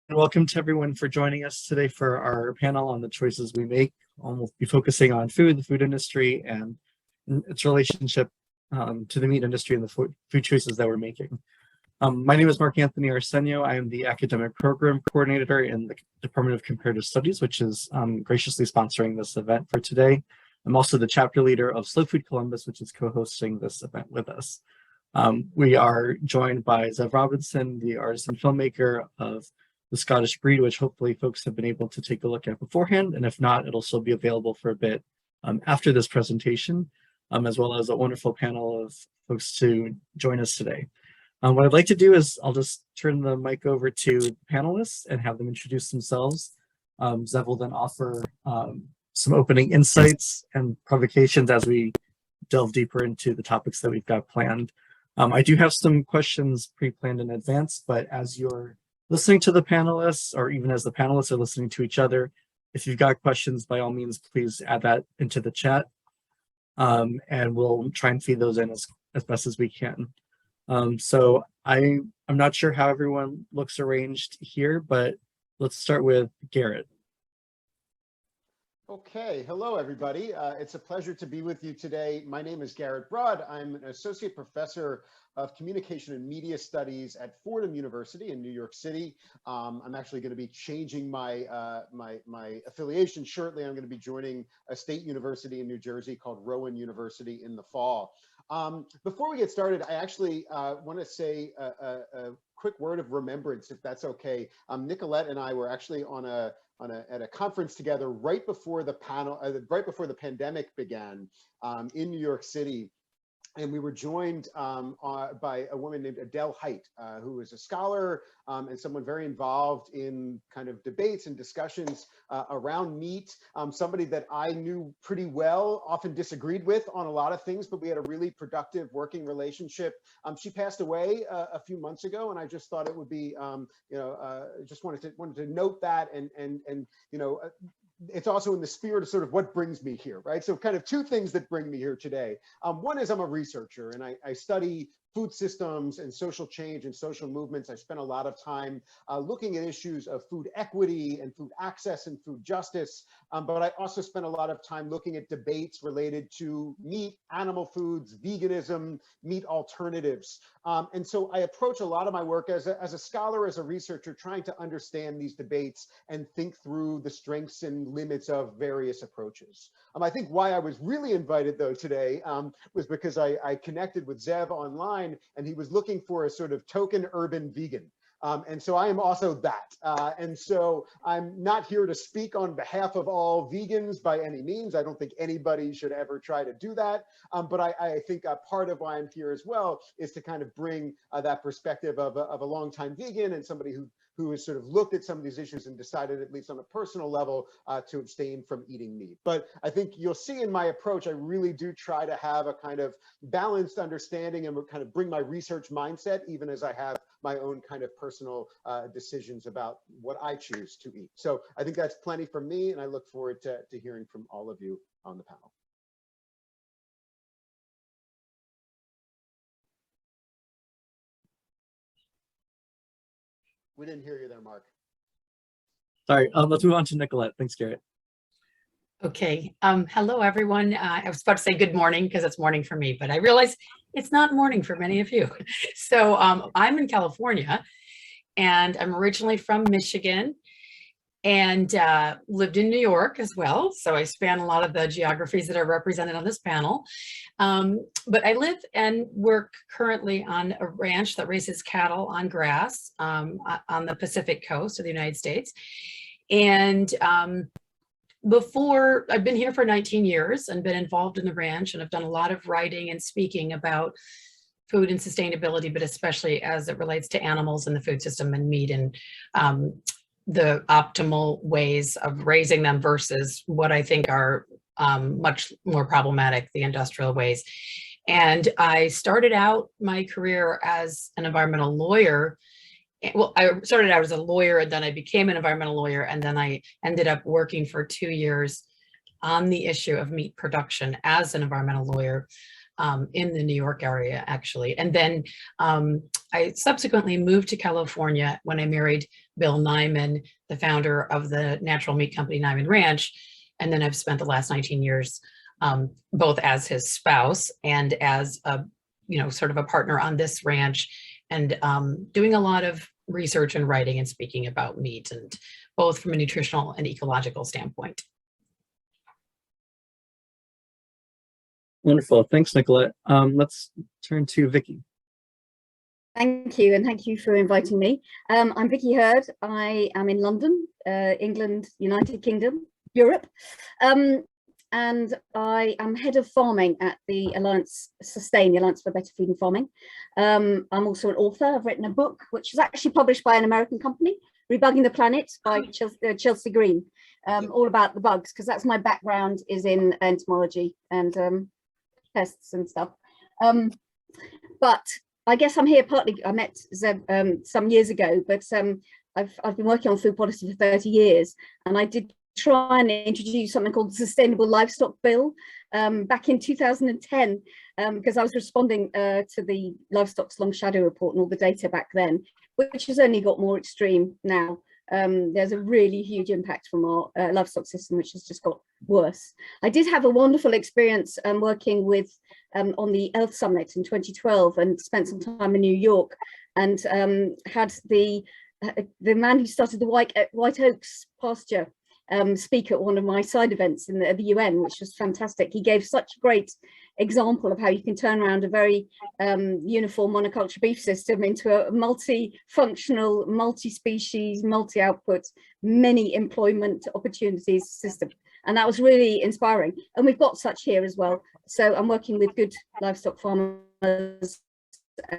And welcome to everyone for joining us today for our panel on the choices we make. We'll be focusing on food, the food industry, and its relationship to the meat industry and the food choices that we're making. My name is Mark Anthony Arsenio. I am the academic program coordinator in the Department of Comparative Studies, which is graciously sponsoring this event for today. I'm also the chapter leader of Slow Food Columbus, which is co-hosting this event with us. We are joined by Zev Robinson, the artist and filmmaker of The Scottish Breed, which hopefully folks have been able to take a look at beforehand. And if not, it'll still be available for a bit after this presentation, as well as a wonderful panel of folks to join us today. What I'd like to do is I'll just turn the mic over to the panelists and have them introduce themselves. Zev will then offer some opening insights and provocations as we delve deeper into the topics that we've got planned. I do have some questions pre-planned in advance, but as you're listening to the panelists, or even as the panelists are listening to each other, if you've got questions, by all means, please add that into the chat, and we'll try and feed those in as best as we can. So I'm not sure how everyone looks arranged here, but let's start with Garrett. Okay, hello everybody. It's a pleasure to be with you today. My name is Garrett Broad. I'm an associate professor of communication and media studies at Fordham University in New York City. I'm actually going to be changing my my affiliation shortly. I'm going to be joining a state university in New Jersey called Rowan University in the fall. Before we get started, I actually want to say a quick word of remembrance, if that's okay. Nicolette and I were actually at a conference together right before the pandemic began in New York City. And we were joined by a woman named Adele Haidt, who is a scholar and someone very involved in kind of debates and discussions around meat, somebody that I knew pretty well, often disagreed with on a lot of things, but we had a really productive working relationship. She passed away a few months ago, and I just thought it would be, just wanted to note that, and it's also in the spirit of sort of what brings me here, right? So kind of two things that bring me here today. One is I'm a researcher, and I study food systems and social change and social movements. I spent a lot of time looking at issues of food equity and food access and food justice, but I also spent a lot of time looking at debates related to meat, animal foods, veganism, meat alternatives. And so I approach a lot of my work as a scholar, as a researcher, trying to understand these debates and think through the strengths and limits of various approaches. I think why I was really invited though today was because I connected with Zev online, and he was looking for a sort of token urban vegan. And so I am also that. And so I'm not here to speak on behalf of all vegans by any means. I don't think anybody should ever try to do that. But I think part of why I'm here as well is to kind of bring that perspective of a longtime vegan and somebody who has sort of looked at some of these issues and decided, at least on a personal level, to abstain from eating meat. But I think you'll see in my approach, I really do try to have a kind of balanced understanding and kind of bring my research mindset, even as I have my own kind of personal decisions about what I choose to eat. So I think that's plenty from me, and I look forward to hearing from all of you on the panel. We didn't hear you there, Mark. Sorry, let's move on to Nicolette. Thanks, Garrett. Okay, hello everyone. I was about to say good morning because it's morning for me, but I realize it's not morning for many of you. So I'm in California, and I'm originally from Michigan, and lived in New York as well. So I span a lot of the geographies that are represented on this panel. But I live and work currently on a ranch that raises cattle on grass on the Pacific coast of the United States. And before, I've been here for 19 years and been involved in the ranch, and I've done a lot of writing and speaking about food and sustainability, but especially as it relates to animals and the food system and meat, and the optimal ways of raising them versus what I think are much more problematic, the industrial ways. And I started out my career as an environmental lawyer. Well, I started out as a lawyer, and then I became an environmental lawyer, and then I ended up working for 2 years on the issue of meat production as an environmental lawyer in the New York area, actually. And then I subsequently moved to California when I married Bill Niman, the founder of the natural meat company Niman Ranch. And then I've spent the last 19 years both as his spouse and as a, sort of a partner on this ranch, and doing a lot of research and writing and speaking about meat, and both from a nutritional and ecological standpoint. Wonderful. Thanks, Nicolette. Let's turn to Vicki. Thank you, and thank you for inviting me. I'm Vicki Hurd. I am in London, England, United Kingdom, Europe. And I am head of farming at the Alliance Sustain, the Alliance for Better Food and Farming. I'm also an author. I've written a book, which was actually published by an American company, Rebugging the Planet by Chelsea Green, all about the bugs, because that's my background, is in entomology and pests and stuff. But I guess I'm here partly, I met Zev some years ago, but I've been working on food policy for 30 years, and I did try and introduce something called the Sustainable Livestock Bill back in 2010, because I was responding to the Livestock's Long Shadow report and all the data back then, which has only got more extreme now. There's a really huge impact from our livestock system, which has just got worse. I did have a wonderful experience working with on the Earth Summit in 2012, and spent some time in New York, and had the man who started the White Oaks pasture speak at one of my side events in the UN, which was fantastic. He gave such a great example of how you can turn around a very uniform monoculture beef system into a multi-functional, multi-species, multi-output, many employment opportunities system. And that was really inspiring. And we've got such here as well. So I'm working with good livestock farmers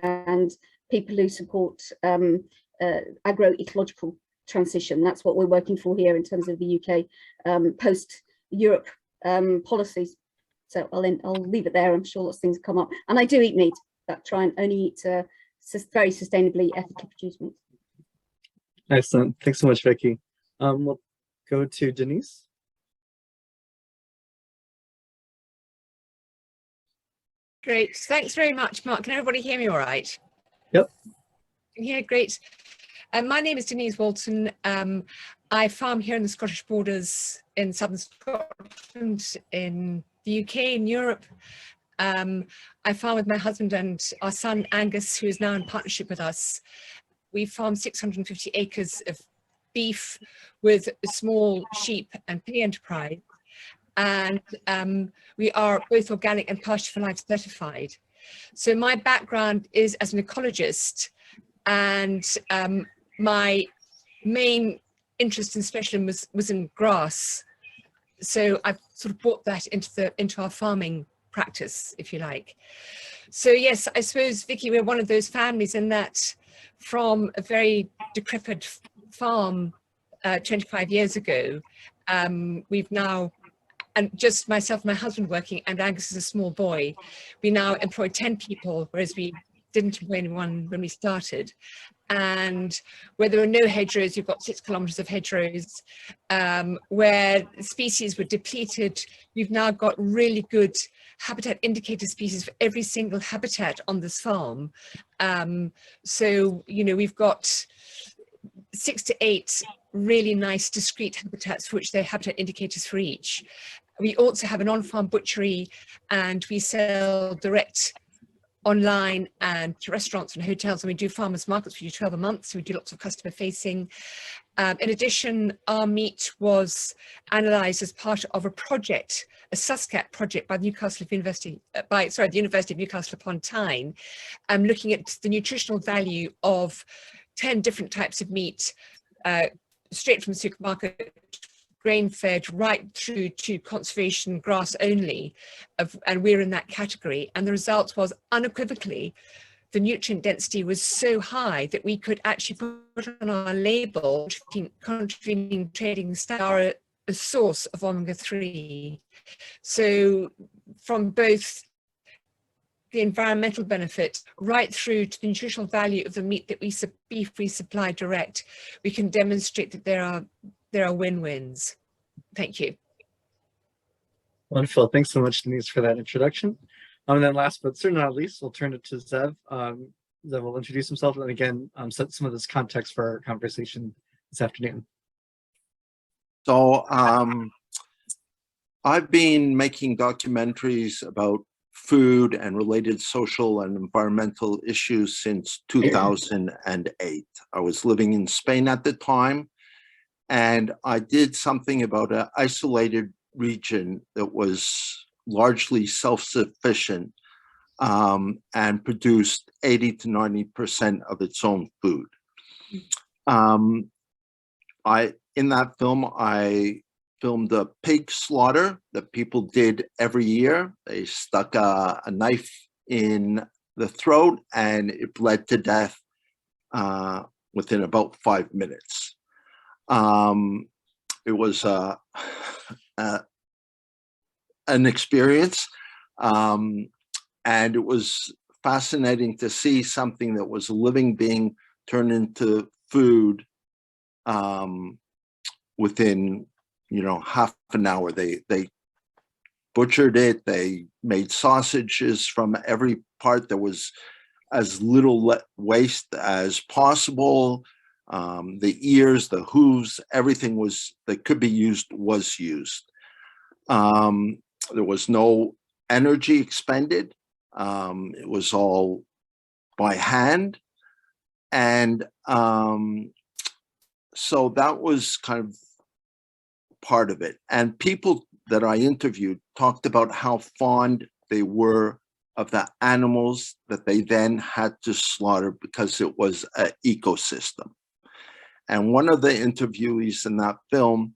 and people who support agroecological transition. That's what we're working for here in terms of the UK post-Europe policies. So I'll leave it there. I'm sure lots of things come up. And I do eat meat, but try and only eat very sustainably, ethically produced meat. Excellent. Thanks so much, Vicki. We'll go to Denise. Great. Thanks very much, Mark. Can everybody hear me all right? Yep. Yeah, great. My name is Denise Walton. I farm here in the Scottish borders in southern Scotland, in the UK, in Europe. I farm with my husband and our son Angus, who is now in partnership with us. We farm 650 acres of beef with a small sheep and pig enterprise. And we are both organic and pasture for life certified. So my background is as an ecologist, and my main interest and specialism was in grass. So I've sort of brought that into our farming practice, if you like. So yes, I suppose, Vicki, we're one of those families in that from a very decrepit farm 25 years ago, we've now, and just myself and my husband working, and Angus is a small boy, we now employ 10 people, whereas we didn't employ anyone when we started. And where there are no hedgerows, you've got 6 kilometres of hedgerows. Where species were depleted, we've now got really good habitat indicator species for every single habitat on this farm. So, we've got 6 to 8 really nice discrete habitats for which they're habitat indicators for each. We also have an on-farm butchery, and we sell direct online and to restaurants and hotels, and we do farmers markets. We do 12 a month, so we do lots of customer facing. In addition, our meat was analysed as part of a project, a SUSCAT project by the University of Newcastle upon Tyne, looking at the nutritional value of 10 different types of meat, straight from the supermarket, grain-fed, right through to conservation grass only, and we're in that category. And the result was unequivocally, the nutrient density was so high that we could actually put on our label, contravening trading style, a source of omega-3. So from both the environmental benefit right through to the nutritional value of the meat that beef we supply direct, we can demonstrate that there are win-wins. Thank you. Wonderful. Thanks so much, Denise, for that introduction. And then last but certainly not least, we'll turn it to Zev. Zev will introduce himself and again set some of this context for our conversation this afternoon. So I've been making documentaries about food and related social and environmental issues since 2008. I was living in Spain at the time, and I did something about an isolated region that was largely self-sufficient and produced 80 to 90% of its own food. In that film, I filmed a pig slaughter that people did every year. They stuck a knife in the throat and it bled to death within about 5 minutes. It was an experience, and it was fascinating to see something that was a living being turned into food within, half an hour. They butchered it. They made sausages from every part. There was as little waste as possible. The ears, the hooves, everything that could be used was used. There was no energy expended. It was all by hand. And so that was kind of part of it. And people that I interviewed talked about how fond they were of the animals that they then had to slaughter because it was an ecosystem. And one of the interviewees in that film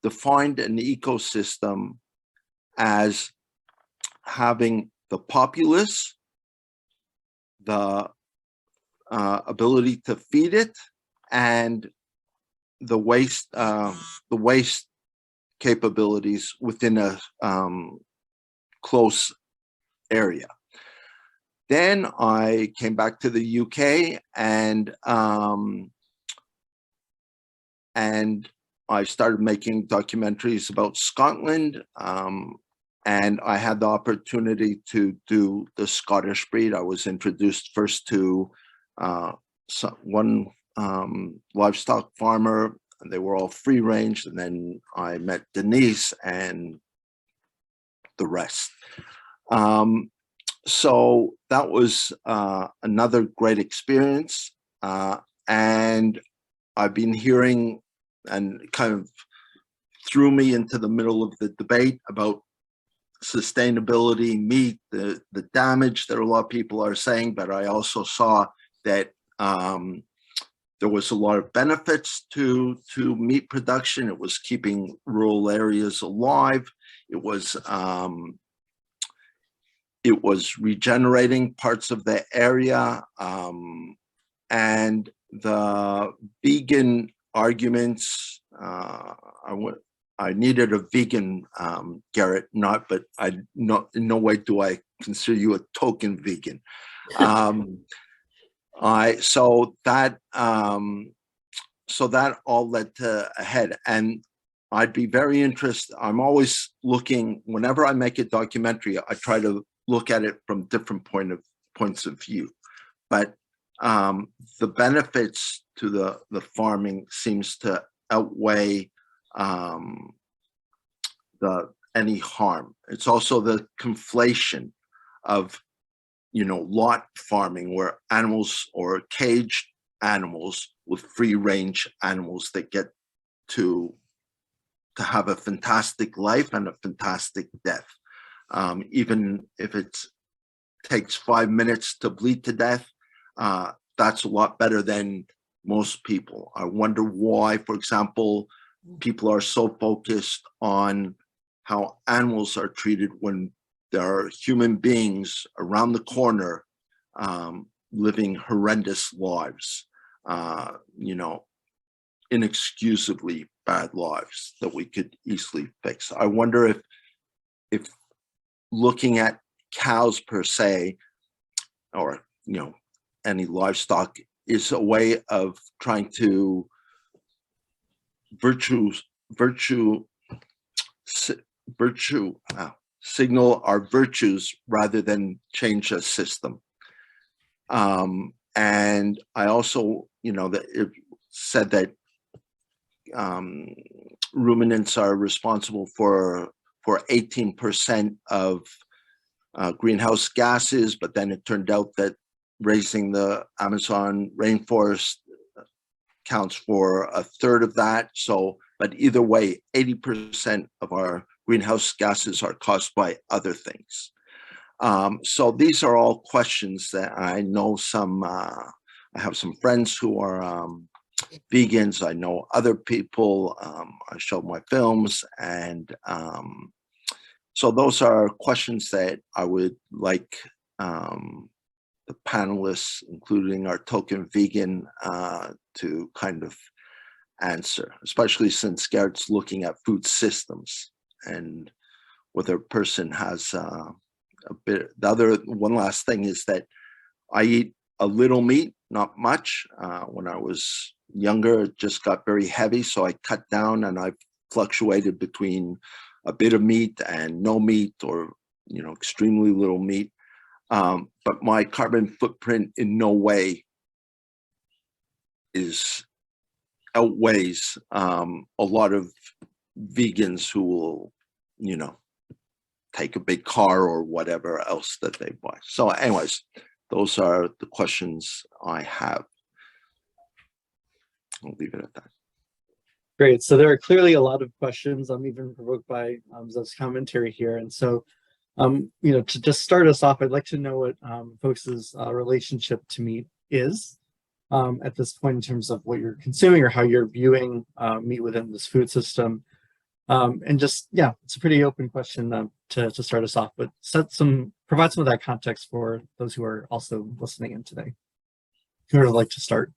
defined an ecosystem as having the populace, the ability to feed it, and the waste capabilities within a close area. Then I came back to the UK and I started making documentaries about Scotland. And I had the opportunity to do the Scottish breed. I was introduced first to one livestock farmer, and they were all free range. And then I met Denise and the rest. So that was another great experience. And I've been hearing, and kind of threw me into the middle of the debate about sustainability, meat, the damage that a lot of people are saying, but I also saw that there was a lot of benefits to meat production. It was keeping rural areas alive. It was regenerating parts of the area, and the vegan arguments. I needed a vegan, Garrett, but in no way do I consider you a token vegan. So that all led to a head, and I'd be very interested. I'm always looking, whenever I make a documentary, I try to look at it from different points of view. But the benefits to the farming seems to outweigh any harm. It's also the conflation of lot farming, where animals or caged animals with free range animals that get to have a fantastic life and a fantastic death. Even if it takes 5 minutes to bleed to death, that's a lot better than most people. I wonder why, for example, people are so focused on how animals are treated when there are human beings around the corner living horrendous lives, inexcusably bad lives that we could easily fix. I wonder if looking at cows per se, or any livestock, is a way of trying to signal our virtues rather than change a system. And I also, that it said that ruminants are responsible for 18% of greenhouse gases, but then it turned out that raising the Amazon rainforest counts for a third of that. So, but either way, 80% of our greenhouse gases are caused by other things. So these are all questions that I know I have some friends who are vegans. I know other people. I show my films, and so those are questions that I would like the panelists, including our token vegan, to kind of answer, especially since Garrett's looking at food systems and whether a person has a bit. The other one last thing is that I eat a little meat, not much. When I was younger, it just got very heavy, so I cut down, and I've fluctuated between a bit of meat and no meat, or extremely little meat. But my carbon footprint in no way outweighs a lot of vegans who will, take a big car or whatever else that they buy. So anyways, those are the questions I have. I'll leave it at that. Great. So there are clearly a lot of questions. I'm even provoked by Zev's commentary here. And so, to just start us off, I'd like to know what folks' relationship to meat is at this point in terms of what you're consuming or how you're viewing meat within this food system. And just, it's a pretty open question to start us off, but provide some of that context for those who are also listening in today. Who would like to start?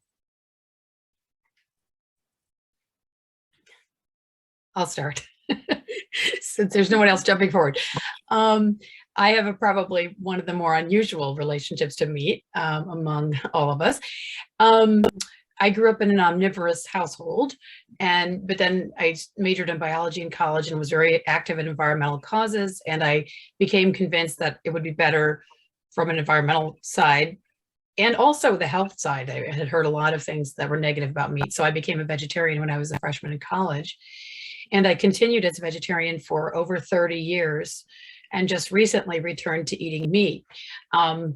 I'll start since there's no one else jumping forward. I have probably one of the more unusual relationships to meat among all of us. I grew up in an omnivorous household, but then I majored in biology in college and was very active in environmental causes. And I became convinced that it would be better from an environmental side and also the health side. I had heard a lot of things that were negative about meat. So I became a vegetarian when I was a freshman in college. And I continued as a vegetarian for over 30 years and just recently returned to eating meat. I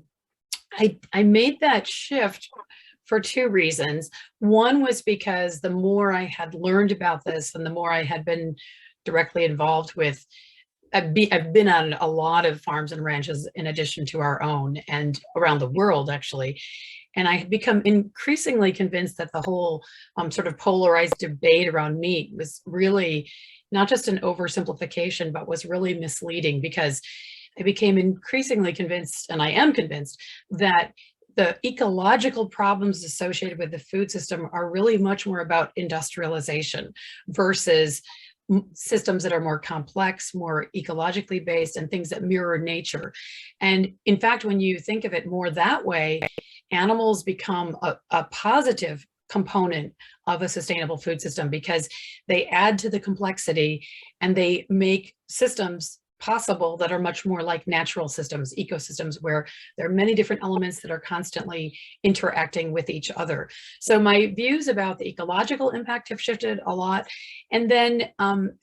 made that shift for two reasons. One was because the more I had learned about this and the more I had been directly involved with, I've been on a lot of farms and ranches in addition to our own and around the world, actually. And I had become increasingly convinced that the whole sort of polarized debate around meat was really not just an oversimplification, but was really misleading, because I became increasingly convinced, and I am convinced, that the ecological problems associated with the food system are really much more about industrialization versus systems that are more complex, more ecologically based, and things that mirror nature. And in fact, when you think of it more that way, animals become a positive component of a sustainable food system because they add to the complexity and they make systems possible that are much more like natural systems, ecosystems, where there are many different elements that are constantly interacting with each other. So my views about the ecological impact have shifted a lot. And then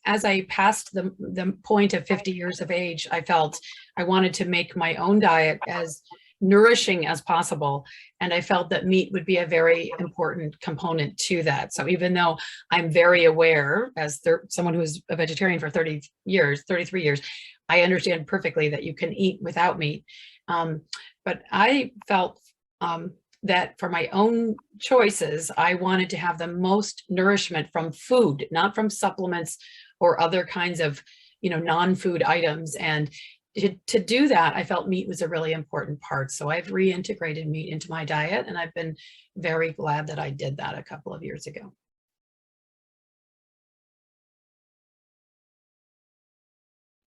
as I passed the point of 50 years of age, I felt I wanted to make my own diet as nourishing as possible. And I felt that meat would be a very important component to that. So even though I'm very aware, as someone who was a vegetarian for 33 years, I understand perfectly that you can eat without meat. But I felt that for my own choices, I wanted to have the most nourishment from food, not from supplements or other kinds of, non-food items. And to do that, I felt meat was a really important part. So I've reintegrated meat into my diet, and I've been very glad that I did that a couple of years ago.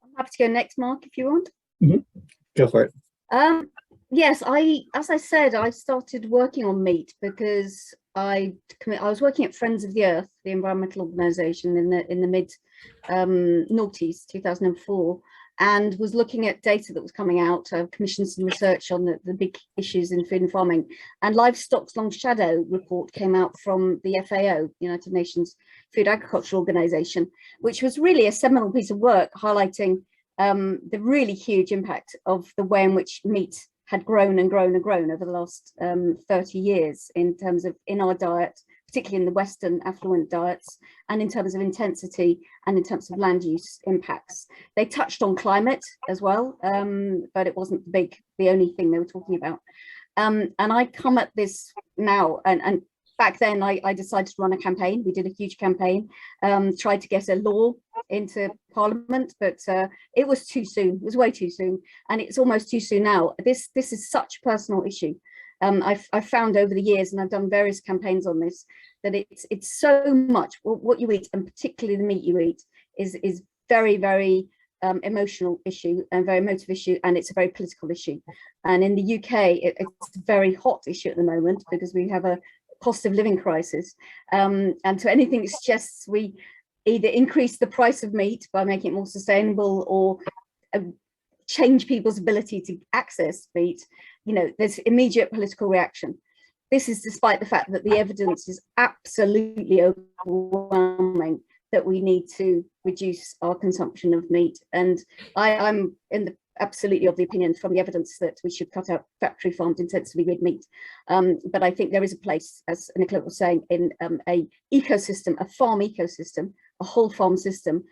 I'm happy to go next, Mark, if you want. Mm-hmm. Go for it. Yes, as I said, I started working on meat because I was working at Friends of the Earth, the environmental organisation in the mid noughties, 2004, and was looking at data that was coming out. I commissioned some research on the big issues in food and farming, and Livestock's Long Shadow report came out from the FAO, United Nations Food Agriculture Organization, which was really a seminal piece of work highlighting the really huge impact of the way in which meat had grown and grown and grown over the last 30 years in terms of in our diet, particularly in the Western affluent diets, and in terms of intensity and in terms of land use impacts. They touched on climate as well, but it wasn't the only thing they were talking about. And I come at this now, and back then I decided to run a campaign. We did a huge campaign, tried to get a law into Parliament, but it was too soon. It was way too soon, and it's almost too soon now. This is such a personal issue. I've found over the years, and I've done various campaigns on this, that it's so much what you eat, and particularly the meat you eat, is very, very emotional issue and very emotive issue, and it's a very political issue. And in the UK, it's a very hot issue at the moment because we have a cost of living crisis, and so anything that suggests we either increase the price of meat by making it more sustainable or change people's ability to access meat, there's immediate political reaction. This is despite the fact that the evidence is absolutely overwhelming that we need to reduce our consumption of meat. And I'm absolutely of the opinion from the evidence that we should cut out factory farmed intensively red meat. But I think there is a place, as Nicolette was saying, in a ecosystem, a farm ecosystem, a whole farm system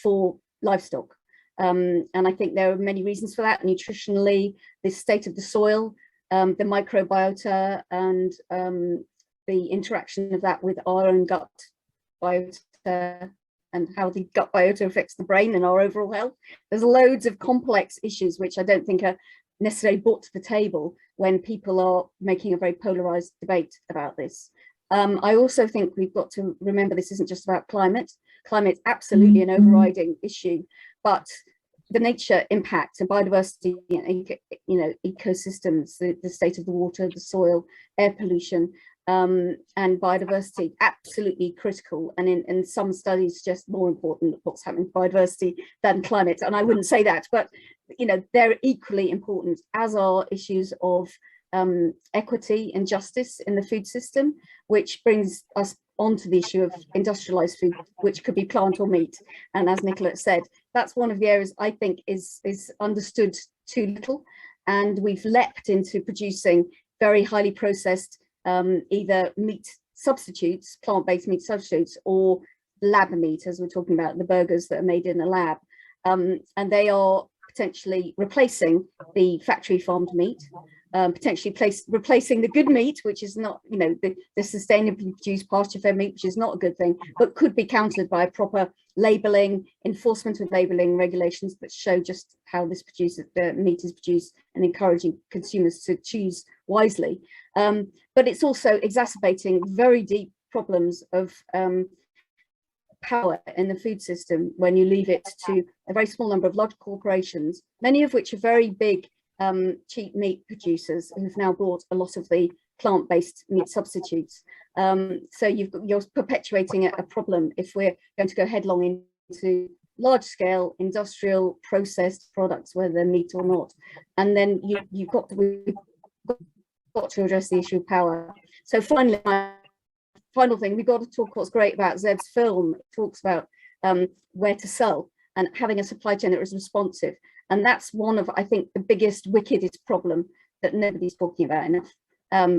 for livestock. And I think there are many reasons for that: nutritionally, the state of the soil, the microbiota, and the interaction of that with our own gut biota, and how the gut biota affects the brain and our overall health. There's loads of complex issues which I don't think are necessarily brought to the table when people are making a very polarized debate about this. I also think we've got to remember this isn't just about climate. Climate's absolutely an overriding issue, but the nature impact and biodiversity, ecosystems, the state of the water, the soil, air pollution, and biodiversity, absolutely critical. And in some studies, just more important what's happening to biodiversity than climate. And I wouldn't say that, but they're equally important, as are issues of equity and justice in the food system, which brings us onto the issue of industrialized food, which could be plant or meat. And as Nicolette said, that's one of the areas I think is understood too little. And we've leapt into producing very highly processed either meat substitutes, plant-based meat substitutes, or lab meat, as we're talking about, the burgers that are made in a lab. And they are potentially replacing the factory farmed meat, potentially replacing the good meat, which is not, the sustainably produced pasture-fed meat, which is not a good thing, but could be countered by proper labeling, enforcement of labeling regulations that show just how the meat is produced, and encouraging consumers to choose wisely. But it's also exacerbating very deep problems of power in the food system when you leave it to a very small number of large corporations, many of which are very big cheap meat producers who've now bought a lot of the plant-based meat substitutes. So you're perpetuating a problem if we're going to go headlong into large-scale industrial processed products, whether they're meat or not. And then we've got to address the issue of power. So finally, final thing, we've got to talk what's great about Zev's film. It talks about where to sell and having a supply chain that is responsive. And that's one of, I think, the biggest, wickedest problem that nobody's talking about enough.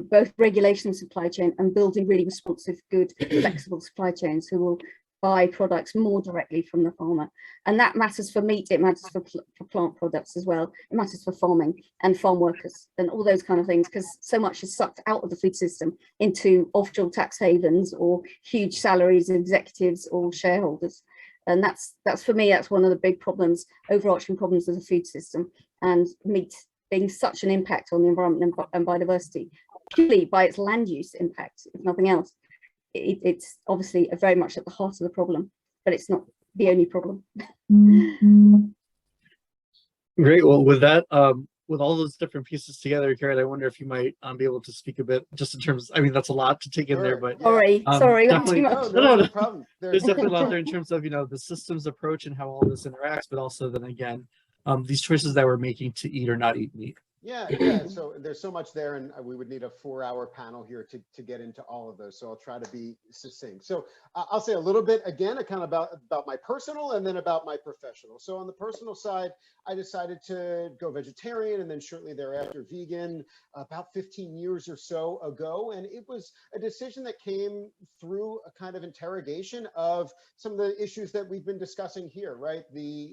Both regulation and supply chain, and building really responsive, good, flexible supply chains who will buy products more directly from the farmer. And that matters for meat, it matters for plant products as well. It matters for farming and farm workers and all those kind of things, because so much is sucked out of the food system into offshore tax havens or huge salaries of executives or shareholders. And that's for me, that's one of the big problems, overarching problems of the food system, and meat being such an impact on the environment and biodiversity, purely by its land use impact, if nothing else. It's obviously very much at the heart of the problem, but it's not the only problem. Great. Well, with that, with all those different pieces together, Garrett, I wonder if you might be able to speak a bit just in terms, I mean, that's a lot to take in there, Sure, but yeah. Sorry, not definitely, too No, much. no, no problem. there's definitely a lot there in terms of, the systems approach and how all this interacts, but also then again, these choices that we're making to eat or not eat meat. Yeah. So there's so much there, and we would need a 4-hour panel here to get into all of those. So I'll try to be succinct. So I'll say a little bit again, kind of about my personal and then about my professional. So on the personal side, I decided to go vegetarian and then shortly thereafter vegan about 15 years or so ago. And it was a decision that came through a kind of interrogation of some of the issues that we've been discussing here, right?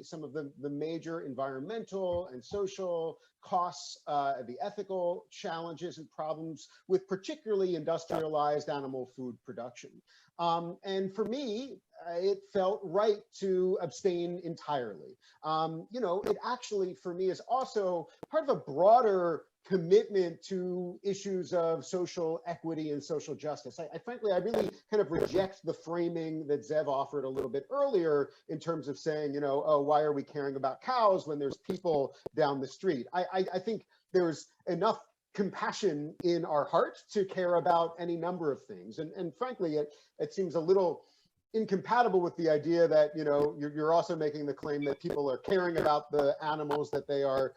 Some of the major environmental and social costs, the ethical challenges and problems with particularly industrialized animal food production. And for me, it felt right to abstain entirely. It actually, for me, is also part of a broader commitment to issues of social equity and social justice. I frankly, I really kind of reject the framing that Zev offered a little bit earlier in terms of saying, oh, why are we caring about cows when there's people down the street? I think there's enough compassion in our heart to care about any number of things. And frankly, it seems a little incompatible with the idea that you're also making the claim that people are caring about the animals that they are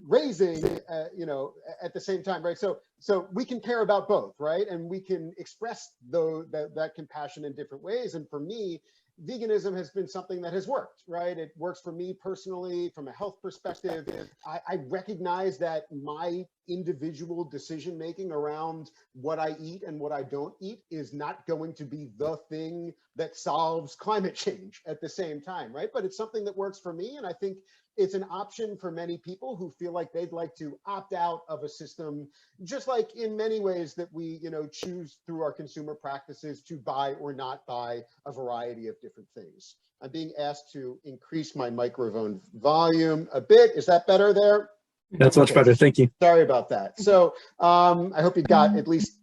raising at the same time, right? So we can care about both, right? And we can express that compassion in different ways. And for me, veganism has been something that has worked, right? It works for me personally from a health perspective. I recognize that my individual decision making around what I eat and what I don't eat is not going to be the thing that solves climate change at the same time, right? But it's something that works for me. And I think it's an option for many people who feel like they'd like to opt out of a system, just like in many ways that we, choose through our consumer practices to buy or not buy a variety of different things. I'm being asked to increase my microphone volume a bit. Is that better there? That's much better. Thank you. Sorry about that. So I hope you got at least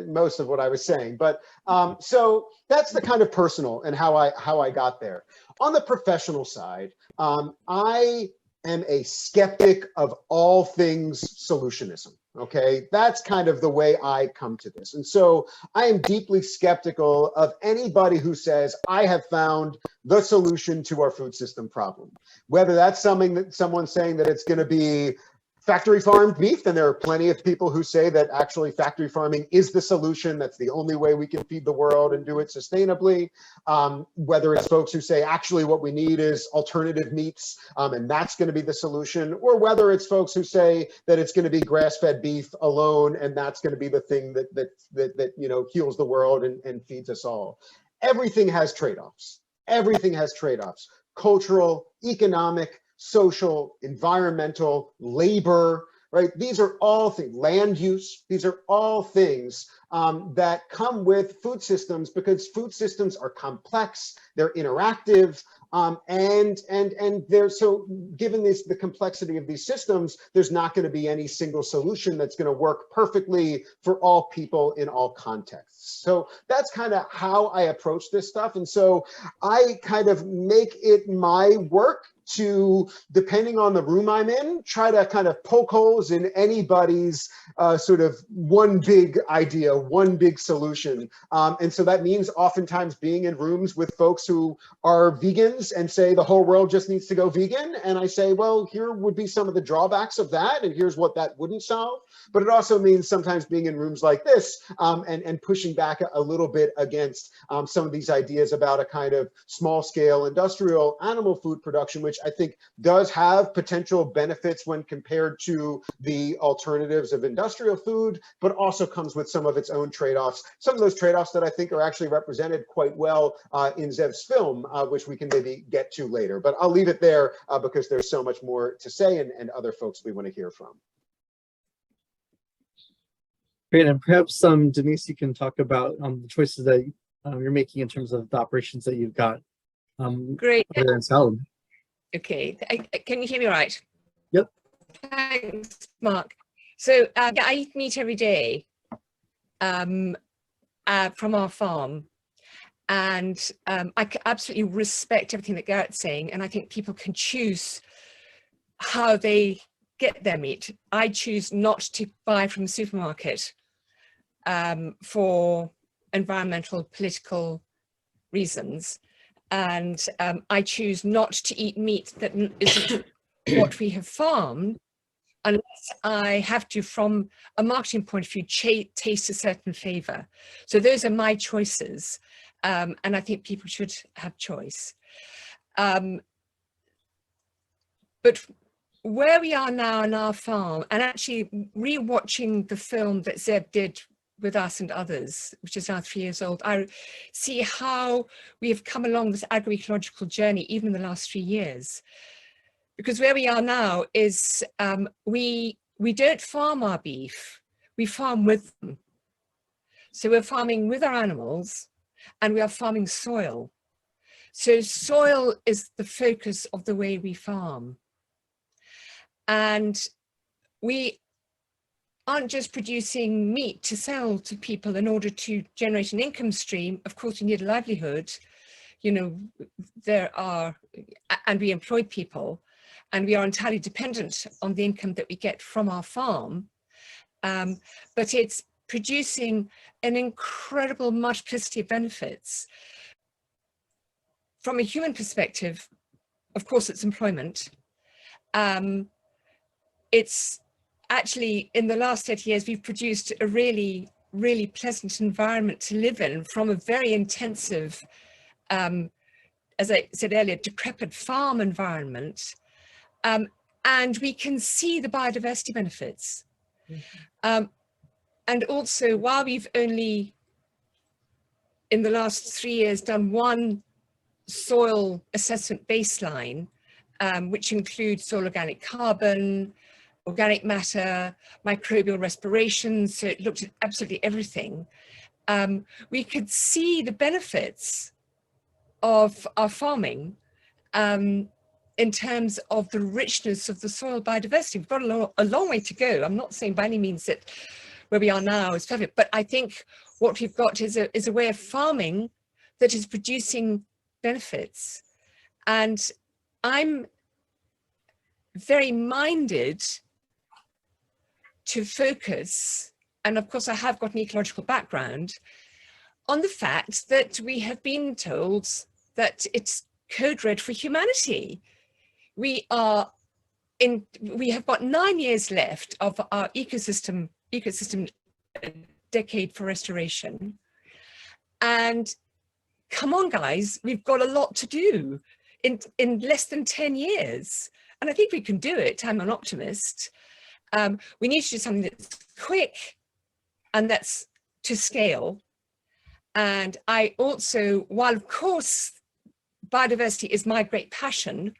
most of what I was saying. But so that's the kind of personal and how I got there. On the professional side, I am a skeptic of all things solutionism. Okay, that's kind of the way I come to this. And so I am deeply skeptical of anybody who says, I have found the solution to our food system problem. Whether that's someone saying that it's going to be factory farmed beef, and there are plenty of people who say that actually factory farming is the solution. That's the only way we can feed the world and do it sustainably. Whether it's folks who say actually what we need is alternative meats, and that's going to be the solution, or whether it's folks who say that it's going to be grass-fed beef alone, and that's going to be the thing that heals the world and feeds us all. Everything has trade-offs. Everything has trade-offs: cultural, economic, social, environmental, labor, right? These are all things, land use, these are all things that come with food systems, because food systems are complex, they're interactive, and they're so, given the complexity of these systems, there's not going to be any single solution that's going to work perfectly for all people in all contexts. So that's kind of how I approach this stuff. And so I kind of make it my work to, depending on the room I'm in, try to kind of poke holes in anybody's sort of one big idea, one big solution. And so that means oftentimes being in rooms with folks who are vegans and say the whole world just needs to go vegan. And I say, well, here would be some of the drawbacks of that, and here's what that wouldn't solve. But it also means sometimes being in rooms like this and pushing back a little bit against some of these ideas about a kind of small scale industrial animal food production, which I think does have potential benefits when compared to the alternatives of industrial food, but also comes with some of its own trade-offs. Some of those trade-offs that I think are actually represented quite well in Zev's film, which we can maybe get to later. But I'll leave it there because there's so much more to say and other folks we want to hear from. Great, and perhaps Denise, you can talk about the choices that you're making in terms of the operations that you've got. Great. There in Salem. Okay, can you hear me all right? Yep. Thanks, Mark. So yeah, I eat meat every day from our farm, and I absolutely respect everything that Garrett's saying, and I think people can choose how they get their meat. I choose not to buy from the supermarket for environmental, political reasons. And I choose not to eat meat that isn't what we have farmed, unless I have to, from a marketing point of view, taste a certain flavor. So those are my choices. And I think people should have choice. But where we are now on our farm, and actually re-watching the film that Zev did with us and others, which is now 3 years old, I see how we have come along this agroecological journey, even in the last 3 years. Because where we are now is we don't farm our beef, we farm with them. So we're farming with our animals and we are farming soil. So soil is the focus of the way we farm. And we aren't just producing meat to sell to people in order to generate an income stream. Of course, we need a livelihood. You know, and we employ people, and we are entirely dependent on the income that we get from our farm. But it's producing an incredible multiplicity of benefits. From a human perspective, of course, it's employment. It's actually, in the last 30 years, we've produced a really, really pleasant environment to live in from a very intensive, as I said earlier, decrepit farm environment. And we can see the biodiversity benefits. And also, while we've only, in the last 3 years, done one soil assessment baseline, which includes soil organic carbon, organic matter, microbial respiration, so it looked at absolutely everything. We could see the benefits of our farming in terms of the richness of the soil biodiversity. We've got a long way to go. I'm not saying by any means that where we are now is perfect, but I think what we've got is a way of farming that is producing benefits. And I'm very minded to focus, and of course I have got an ecological background, on the fact that we have been told that it's code red for humanity. We have got 9 years left of our ecosystem decade for restoration. And come on, guys, we've got a lot to do in less than 10 years. And I think we can do it. I'm an optimist. We need to do something that's quick and that's to scale. And I also, while of course biodiversity is my great passion,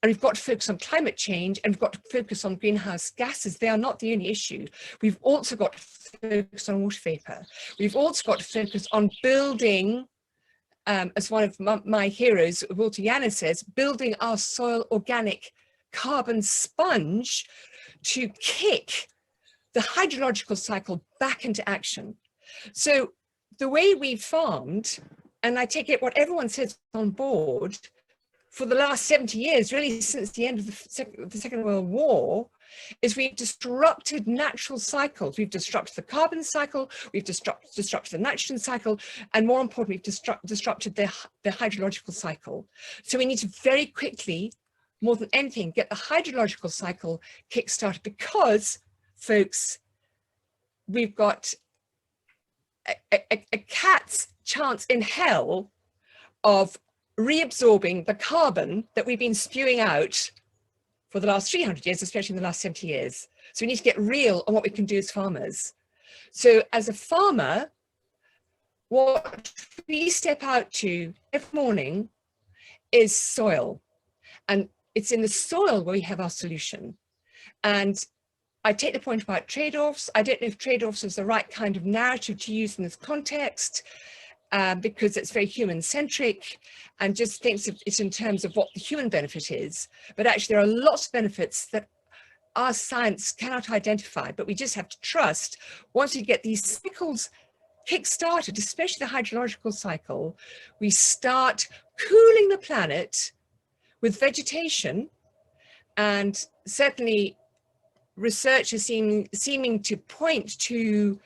and we've got to focus on climate change and we've got to focus on greenhouse gases, they are not the only issue. We've also got to focus on water vapor. We've also got to focus on building, as one of my heroes, Walter Yannis says, building our soil organic carbon sponge to kick the hydrological cycle back into action. So the way we've farmed, and I take it what everyone says on board, for the last 70 years, really since the end of the Second World War, is we've disrupted natural cycles. We've disrupted the carbon cycle, we've disrupted the nitrogen cycle, and more importantly, we've disrupted the hydrological cycle. So we need to very quickly, more than anything, get the hydrological cycle kickstarted, because, folks, we've got a cat's chance in hell of reabsorbing the carbon that we've been spewing out for the last 300 years, especially in the last 70 years. So we need to get real on what we can do as farmers. So as a farmer, what we step out to every morning is soil. And it's in the soil where we have our solution. And I take the point about trade-offs. I don't know if trade-offs is the right kind of narrative to use in this context, because it's very human-centric and just thinks of it in terms of what the human benefit is. But actually, there are lots of benefits that our science cannot identify, but we just have to trust once we get these cycles kick-started, especially the hydrological cycle, we start cooling the planet with vegetation. And certainly research is seeming to point to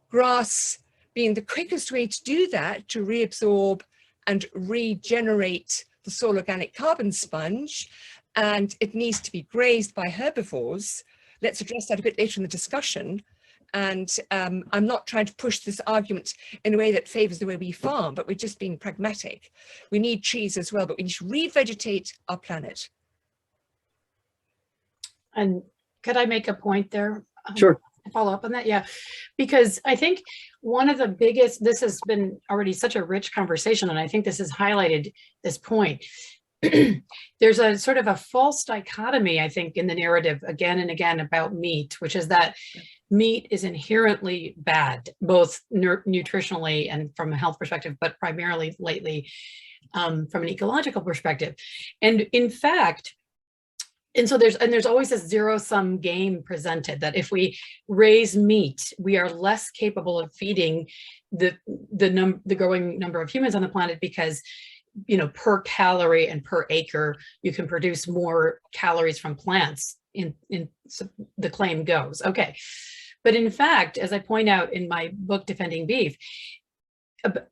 grass being the quickest way to do that, to reabsorb and regenerate the soil organic carbon sponge, and it needs to be grazed by herbivores. Let's address that a bit later in the discussion. And I'm not trying to push this argument in a way that favors the way we farm, but we're just being pragmatic. We need trees as well, but we need to revegetate our planet. And could I make a point there? Sure. Follow up on that? Yeah, because I think one of the biggest, this has been already such a rich conversation, and I think this has highlighted this point. There's a sort of a false dichotomy, I think, in the narrative again and again about meat, which is that meat is inherently bad, both nutritionally and from a health perspective, but primarily lately from an ecological perspective. And in fact, and so there's always this zero-sum game presented that if we raise meat, we are less capable of feeding the growing number of humans on the planet because, you know, per calorie and per acre, you can produce more calories from plants. So the claim goes, okay. But in fact, as I point out in my book, Defending Beef,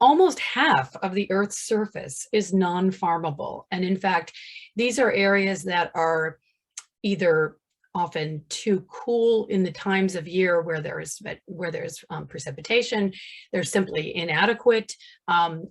almost half of the Earth's surface is non-farmable. And in fact, these are areas that are either often too cool in the times of year where there's precipitation, there's simply inadequate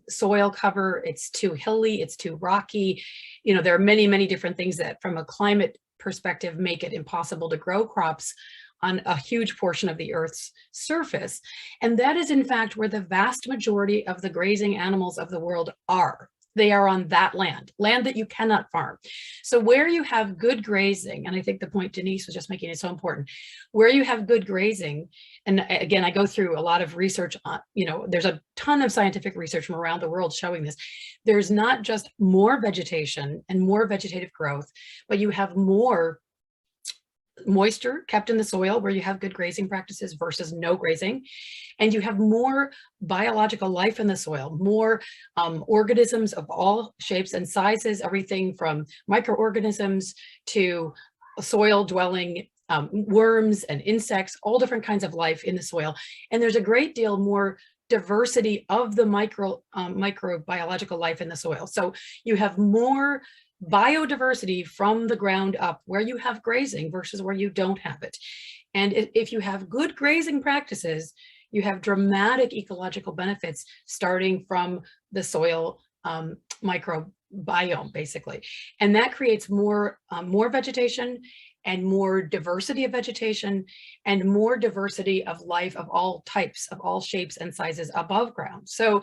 soil cover, it's too hilly, it's too rocky. You know, there are many, many different things that from a climate perspective make it impossible to grow crops on a huge portion of the Earth's surface. And that is in fact where the vast majority of the grazing animals of the world are. They are on that land that you cannot farm. So where you have good grazing, and I think the point Denise was just making is so important, where you have good grazing, and again, I go through a lot of research on, you know, there's a ton of scientific research from around the world showing this. There's not just more vegetation and more vegetative growth, but you have more moisture kept in the soil where you have good grazing practices versus no grazing, and you have more biological life in the soil, more organisms of all shapes and sizes, everything from microorganisms to soil dwelling worms and insects, all different kinds of life in the soil. And there's a great deal more diversity of the microbiological life in the soil. So you have more biodiversity from the ground up where you have grazing versus where you don't have it. And if you have good grazing practices, you have dramatic ecological benefits starting from the soil microbiome, basically. And that creates more vegetation and more diversity of vegetation and more diversity of life of all types, of all shapes and sizes above ground. So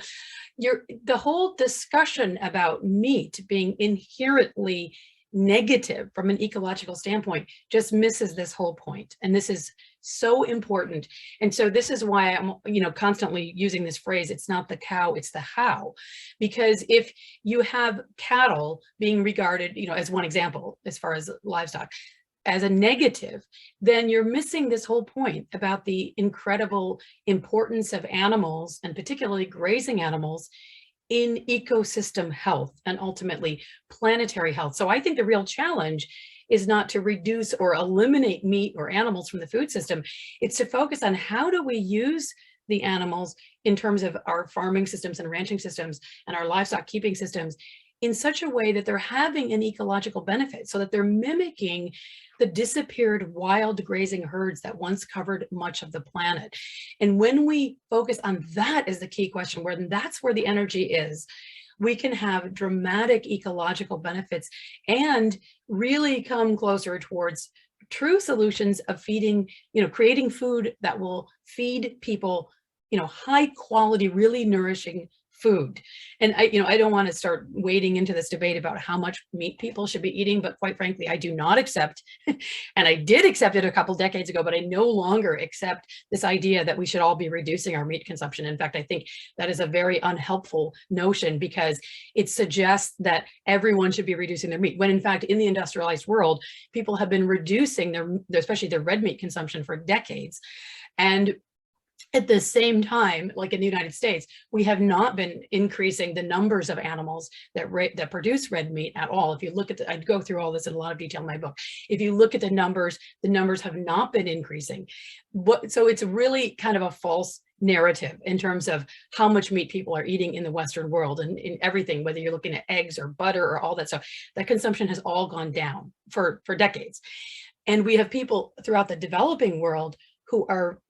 the whole discussion about meat being inherently negative from an ecological standpoint just misses this whole point. And this is so important. And so this is why I'm, you know, constantly using this phrase, it's not the cow, it's the how. Because if you have cattle being regarded, you know, as one example, as far as livestock, as a negative, then you're missing this whole point about the incredible importance of animals, and particularly grazing animals, in ecosystem health and ultimately planetary health. So I think the real challenge is not to reduce or eliminate meat or animals from the food system. It's to focus on how do we use the animals in terms of our farming systems and ranching systems and our livestock keeping systems in such a way that they're having an ecological benefit, so that they're mimicking the disappeared wild grazing herds that once covered much of the planet. And when we focus on that as the key question, where that's where the energy is, we can have dramatic ecological benefits and really come closer towards true solutions of feeding, you know, creating food that will feed people, you know, high quality, really nourishing food. And I don't want to start wading into this debate about how much meat people should be eating, but quite frankly, I do not accept, and I did accept it a couple decades ago, but I no longer accept this idea that we should all be reducing our meat consumption. In fact, I think that is a very unhelpful notion because it suggests that everyone should be reducing their meat, when in fact, in the industrialized world, people have been reducing their especially their red meat consumption for decades. And At the same time, like in the United States, we have not been increasing the numbers of animals that produce red meat at all. If you look at I'd go through all this in a lot of detail in my book. If you look at the numbers have not been increasing. So it's really kind of a false narrative in terms of how much meat people are eating in the Western world, and in everything, whether you're looking at eggs or butter or all that stuff. That consumption has all gone down for decades. And we have people throughout the developing world who are,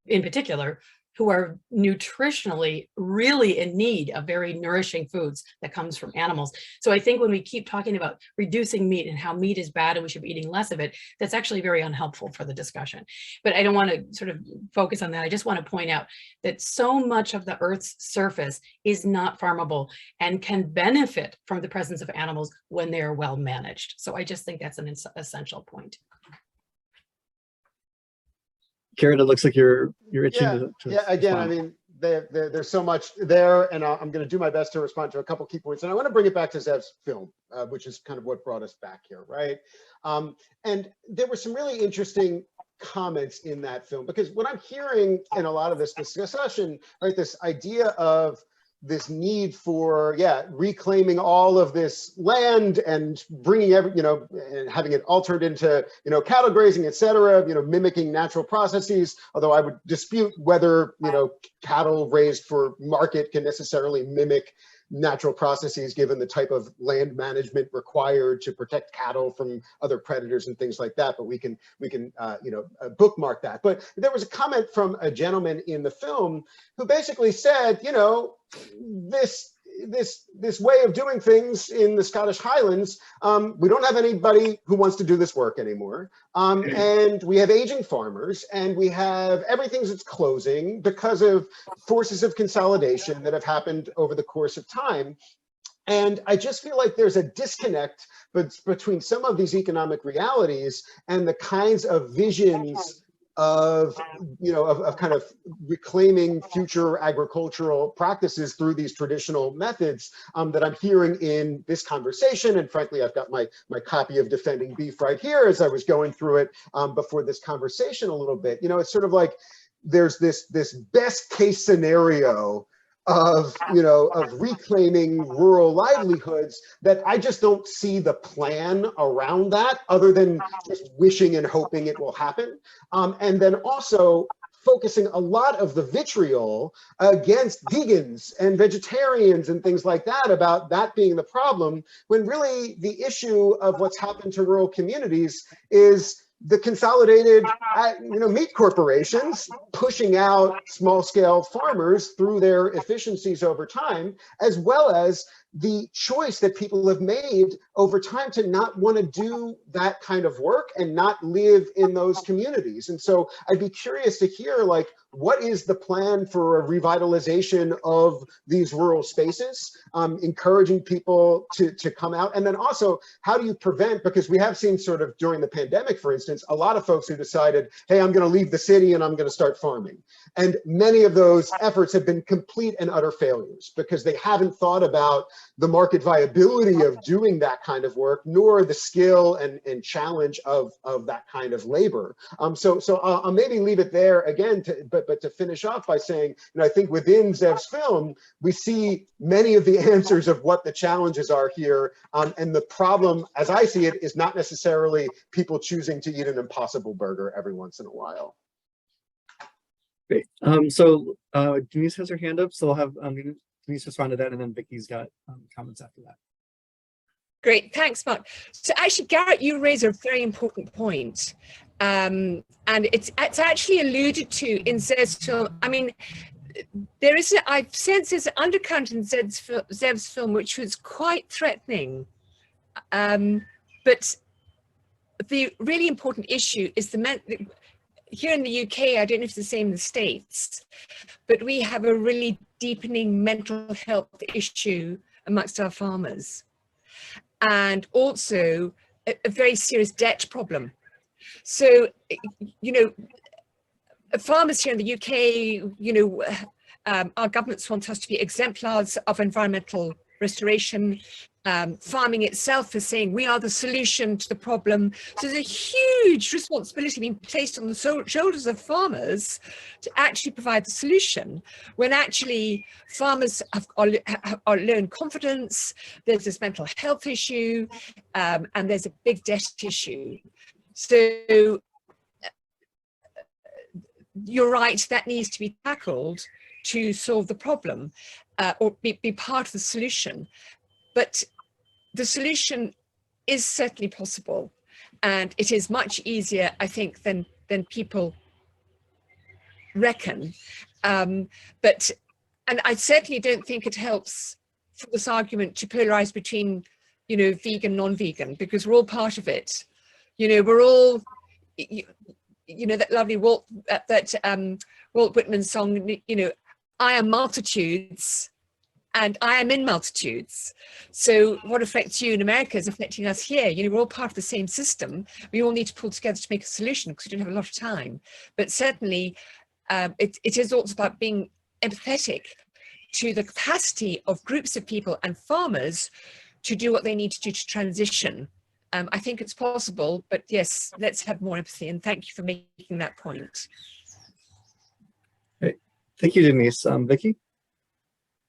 in particular, who are nutritionally really in need of very nourishing foods that comes from animals. So I think when we keep talking about reducing meat and how meat is bad and we should be eating less of it, that's actually very unhelpful for the discussion. But I don't want to sort of focus on that. I just want to point out that so much of the Earth's surface is not farmable and can benefit from the presence of animals when they are well managed. So I just think that's an essential point. Garrett, it looks like you're itching to again, respond. I mean, there's so much there, and I'm going to do my best to respond to a couple key points. And I want to bring it back to Zev's film, which is kind of what brought us back here, right? And there were some really interesting comments in that film, because what I'm hearing in a lot of this discussion, right, this idea of this need for, reclaiming all of this land and bringing and having it altered into, cattle grazing, et cetera, mimicking natural processes. Although I would dispute whether, cattle raised for market can necessarily mimic natural processes, given the type of land management required to protect cattle from other predators and things like that. But we can bookmark that. But there was a comment from a gentleman in the film who basically said, this way of doing things in the Scottish Highlands, we don't have anybody who wants to do this work anymore. And we have aging farmers, and we have everything that's closing because of forces of consolidation that have happened over the course of time. And I just feel like there's a disconnect between some of these economic realities and the kinds of visions of kind of reclaiming future agricultural practices through these traditional methods that I'm hearing in this conversation. And frankly, I've got my copy of Defending Beef right here as I was going through it before this conversation a little bit. It's sort of like there's this best case scenario of reclaiming rural livelihoods that I just don't see the plan around that, other than just wishing and hoping it will happen. And then also focusing a lot of the vitriol against vegans and vegetarians and things like that, about that being the problem, when really the issue of what's happened to rural communities is the consolidated meat corporations pushing out small-scale farmers through their efficiencies over time, as well as the choice that people have made over time to not want to do that kind of work and not live in those communities. And so I'd be curious to hear, like, what is the plan for a revitalization of these rural spaces, encouraging people to come out? And then also, how do you prevent, because we have seen sort of during the pandemic, for instance, a lot of folks who decided, hey, I'm going to leave the city and I'm going to start farming. And many of those efforts have been complete and utter failures because they haven't thought about the market viability of doing that kind of work, nor the skill and challenge of that kind of labor. So I'll maybe leave it there again, but to finish off by saying, I think within Zev's film, we see many of the answers of what the challenges are here. And the problem, as I see it, is not necessarily people choosing to eat an Impossible Burger every once in a while. Great. So Denise has her hand up, so I'll have Denise respond to that, and then Vicki's got comments after that. Great, thanks, Mark. So actually, Garrett, you raise a very important point. And it's actually alluded to in Zev's film. I mean, I sense there's an undercurrent in Zev's film, which was quite threatening. But the really important issue is here in the UK, I don't know if it's the same in the States, but we have a really deepening mental health issue amongst our farmers, and also a very serious debt problem. So, farmers here in the UK, our governments want us to be exemplars of environmental restoration, farming itself is saying we are the solution to the problem. So there's a huge responsibility being placed on the shoulders of farmers to actually provide the solution, when actually farmers are low in confidence, there's this mental health issue, and there's a big debt issue. So you're right, that needs to be tackled to solve the problem, or be part of the solution. But the solution is certainly possible, and it is much easier, I think, than people reckon. And I certainly don't think it helps for this argument to polarize between, you know, vegan, non-vegan, because we're all part of it. You know, we're all, you know, that lovely Walt Whitman song, you know, I am multitudes and I am in multitudes. So what affects you in America is affecting us here. You know, we're all part of the same system. We all need to pull together to make a solution, because we don't have a lot of time. But certainly it is also about being empathetic to the capacity of groups of people and farmers to do what they need to do to transition. I think it's possible, but yes, let's have more empathy, and thank you for making that point. Great. Thank you, Denise. Vicki?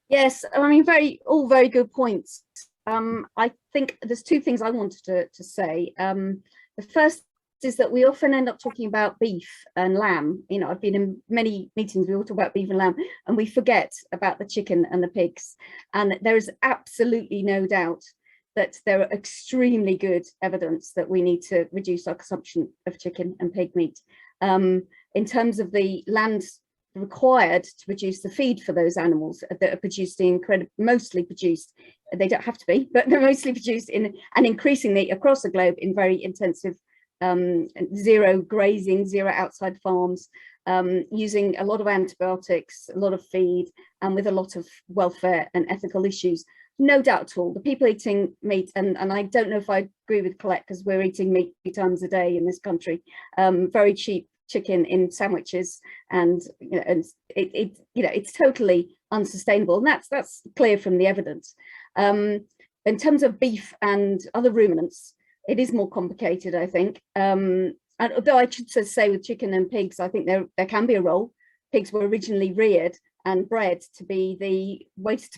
Yes, I mean, all very good points. I think there's two things I wanted to say. The first is that we often end up talking about beef and lamb. You know, I've been in many meetings, we all talk about beef and lamb, and we forget about the chicken and the pigs. And there is absolutely no doubt that there are extremely good evidence that we need to reduce our consumption of chicken and pig meat. In terms of the land required to produce the feed for those animals that are produced mostly produced, they don't have to be, but they're mostly produced in, and increasingly across the globe, in very intensive zero grazing, zero outside farms, using a lot of antibiotics, a lot of feed, and with a lot of welfare and ethical issues. No doubt at all, the people eating meat, and I don't know if I agree with Colette, because we're eating meat 3 times a day in this country, very cheap chicken in sandwiches, and you know, and it's totally unsustainable, and that's clear from the evidence. In terms of beef and other ruminants, it is more complicated, I think. And although I should say with chicken and pigs, I think there can be a role. Pigs were originally reared and bred to be the waste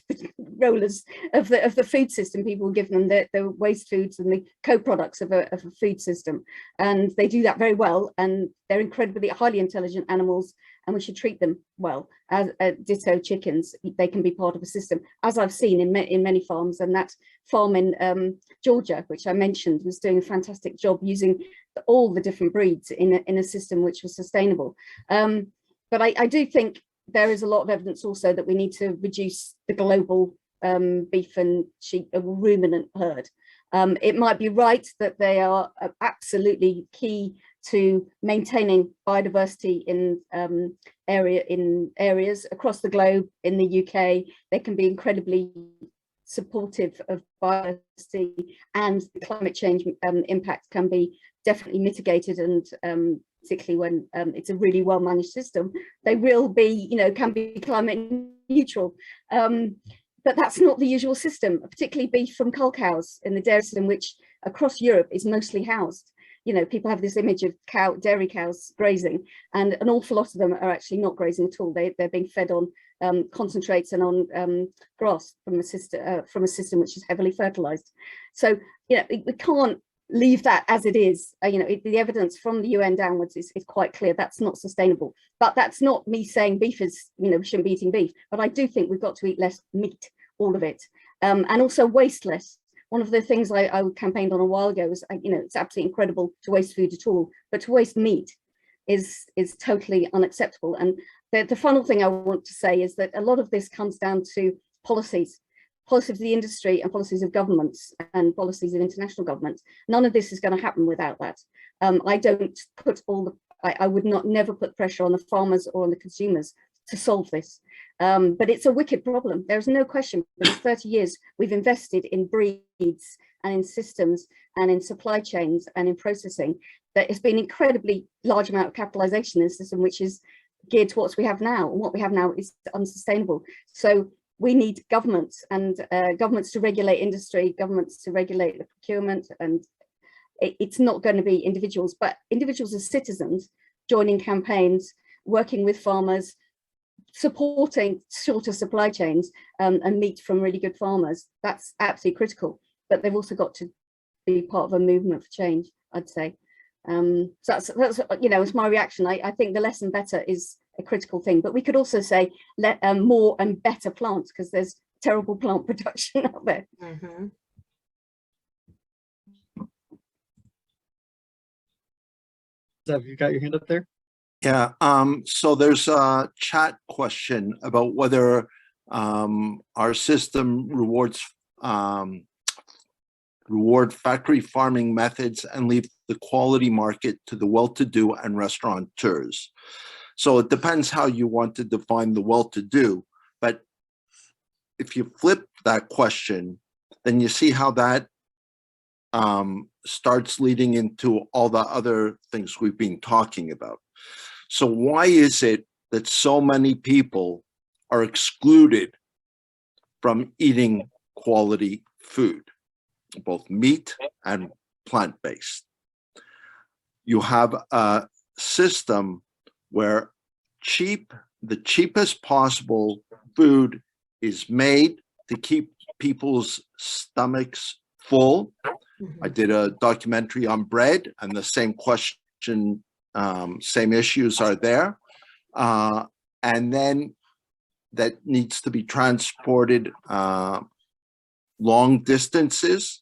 rollers of the food system. People give them the waste foods and the co-products of a food system, and they do that very well, and they're incredibly highly intelligent animals, and we should treat them well. As ditto chickens, they can be part of a system, as I've seen in many farms, and that farm in Georgia, which I mentioned, was doing a fantastic job using all the different breeds in a system which was sustainable. But I do think there is a lot of evidence also that we need to reduce the global beef and sheep ruminant herd. It might be right that they are absolutely key to maintaining biodiversity in areas across the globe. In the UK, they can be incredibly supportive of biodiversity, and the climate change impact can be definitely mitigated, and particularly when it's a really well managed system, they will be, you know, can be climate neutral. But that's not the usual system, particularly beef from cull cows in the dairy system, which across Europe is mostly housed. You know, people have this image of dairy cows grazing, and an awful lot of them are actually not grazing at all. They're being fed on concentrates and on grass from a system which is heavily fertilized. So, you know, we can't leave that as it is. You know, the evidence from the UN downwards is quite clear that's not sustainable. But that's not me saying beef is, you know, we shouldn't be eating beef. But I do think we've got to eat less meat, all of it, and also waste less. One of the things I campaigned on a while ago was, you know, it's absolutely incredible to waste food at all, but to waste meat is totally unacceptable. And the final thing I want to say is that a lot of this comes down to policies of the industry and policies of governments and policies of international governments. None of this is going to happen without that. I don't put I would never put pressure on the farmers or on the consumers to solve this. But it's a wicked problem. There's no question. For 30 years, we've invested in breeds and in systems and in supply chains and in processing. There has been incredibly large amount of capitalization in the system, which is geared to what we have now. And what we have now is unsustainable. So we need governments and governments to regulate industry, governments to regulate the procurement, and it's not going to be individuals, but individuals as citizens joining campaigns, working with farmers, supporting shorter supply chains and meat from really good farmers. That's absolutely critical, but they've also got to be part of a movement for change, I'd say. So that's you know, it's my reaction. I think the less and better is a critical thing, but we could also say let more and better plants, because there's terrible plant production out there. Mhm. Zev, you got your hand up there? Yeah, so there's a chat question about whether our system reward factory farming methods and leave the quality market to the well-to-do and restaurateurs. So it depends how you want to define the well-to-do, but if you flip that question, then you see how that starts leading into all the other things we've been talking about. So why is it that so many people are excluded from eating quality food, both meat and plant-based? You have a system where the cheapest possible food is made to keep people's stomachs full. I did a documentary on bread, and the same question, same issues are there. And then that needs to be transported long distances,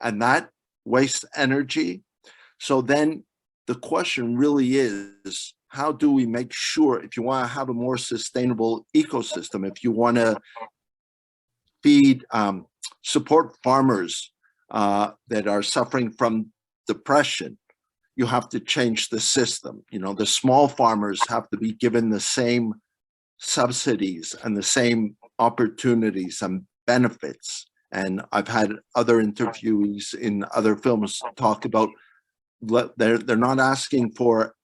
and that wastes energy. So then the question really is, how do we make sure, if you want to have a more sustainable ecosystem, if you want to feed, support farmers that are suffering from depression, you have to change the system. You know, the small farmers have to be given the same subsidies and the same opportunities and benefits. And I've had other interviewees in other films talk about they're not asking for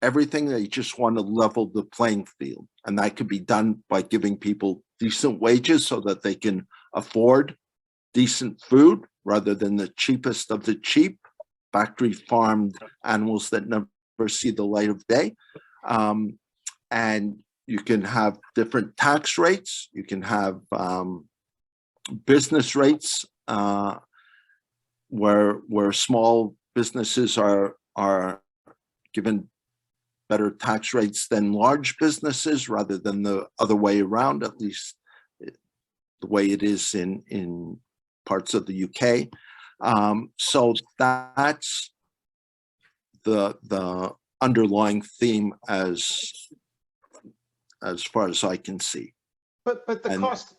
everything, they just want to level the playing field. And that could be done by giving people decent wages so that they can afford decent food rather than the cheapest of the cheap factory farmed animals that never see the light of day. And you can have different tax rates. You can have business rates where small businesses are given better tax rates than large businesses, rather than the other way around, at least the way it is in parts of the UK. So that's the underlying theme as far as I can see. But the cost,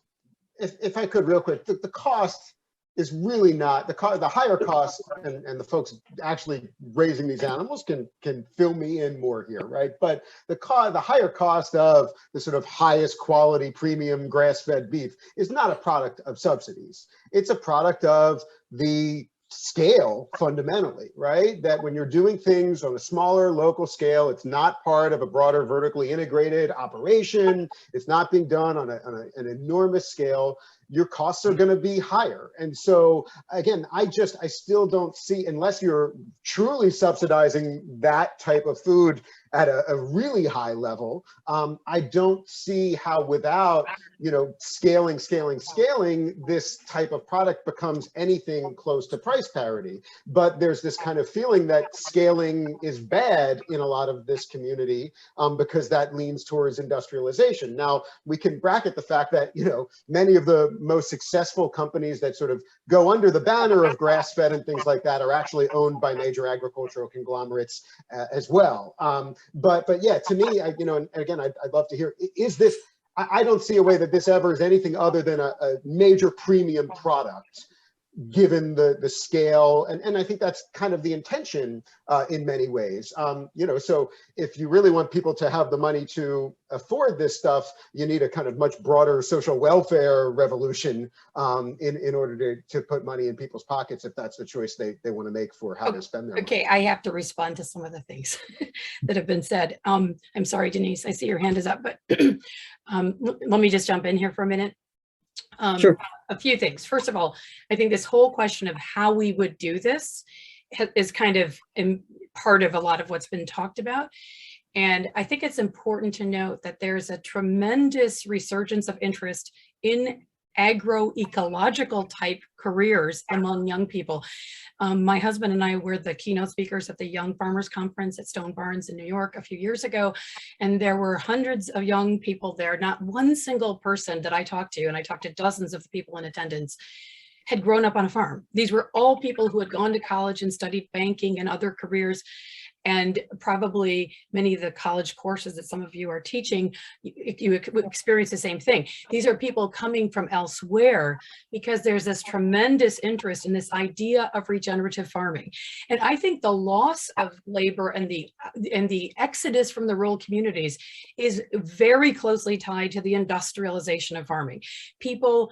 if I could real quick, the cost is really not the higher cost, and the folks actually raising these animals can fill me in more here, right? But the higher cost of the sort of highest quality premium grass-fed beef is not a product of subsidies. It's a product of the scale, fundamentally, right? That when you're doing things on a smaller local scale, it's not part of a broader vertically integrated operation. It's not being done on an enormous scale. Your costs are going to be higher. And so again, I still don't see, unless you're truly subsidizing that type of food at a really high level, I don't see how without, you know, scaling, this type of product becomes anything close to price parity. But there's this kind of feeling that scaling is bad in a lot of this community because that leans towards industrialization. Now, we can bracket the fact that, you know, many of the most successful companies that sort of go under the banner of grass-fed and things like that are actually owned by major agricultural conglomerates as well. But yeah, to me, you know, and again, I'd love to hear, is this, I don't see a way that this ever is anything other than a major premium product given the scale, and I think that's kind of the intention in many ways. You know, so if you really want people to have the money to afford this stuff, you need a kind of much broader social welfare revolution in order to put money in people's pockets if that's the choice they want to make for how to spend their money. Okay, I have to respond to some of the things that have been said. I'm sorry, Denise, I see your hand is up, but let me just jump in here for a minute. Sure. A few things. First of all, I think this whole question of how we would do this is kind of part of a lot of what's been talked about. And I think it's important to note that there's a tremendous resurgence of interest in agroecological type careers among young people. My husband and I were the keynote speakers at the Young Farmers Conference at Stone Barns in New York a few years ago, and there were hundreds of young people there. Not one single person that I talked to, and I talked to dozens of people in attendance, had grown up on a farm. These were all people who had gone to college and studied banking and other careers. And probably many of the college courses that some of you are teaching, you experience the same thing. These are people coming from elsewhere because there's this tremendous interest in this idea of regenerative farming. And I think the loss of labor and the exodus from the rural communities is very closely tied to the industrialization of farming. People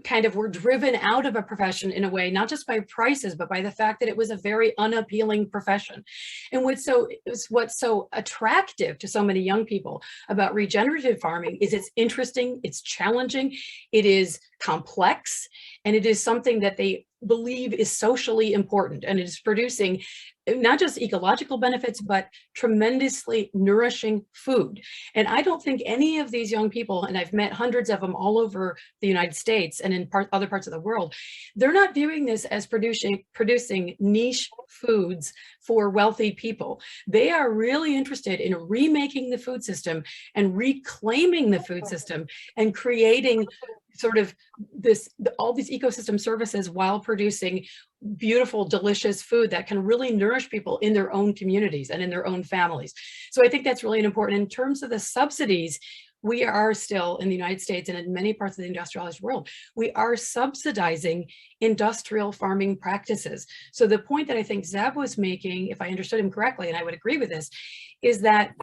kind of were driven out of a profession in a way, not just by prices, but by the fact that it was a very unappealing profession. And what's so attractive to so many young people about regenerative farming is it's interesting, it's challenging, it is complex, and it is something that they believe is socially important, and it is producing not just ecological benefits, but tremendously nourishing food. And I don't think any of these young people, and I've met hundreds of them all over the United States and in other parts of the world, they're not viewing this as producing niche foods for wealthy people. They are really interested in remaking the food system and reclaiming the food system and creating sort of all these ecosystem services while producing beautiful, delicious food that can really nourish people in their own communities and in their own families. So I think that's really important. In terms of the subsidies, we are still in the United States and in many parts of the industrialized world, we are subsidizing industrial farming practices. So the point that I think Zev was making, if I understood him correctly, and I would agree with this, is that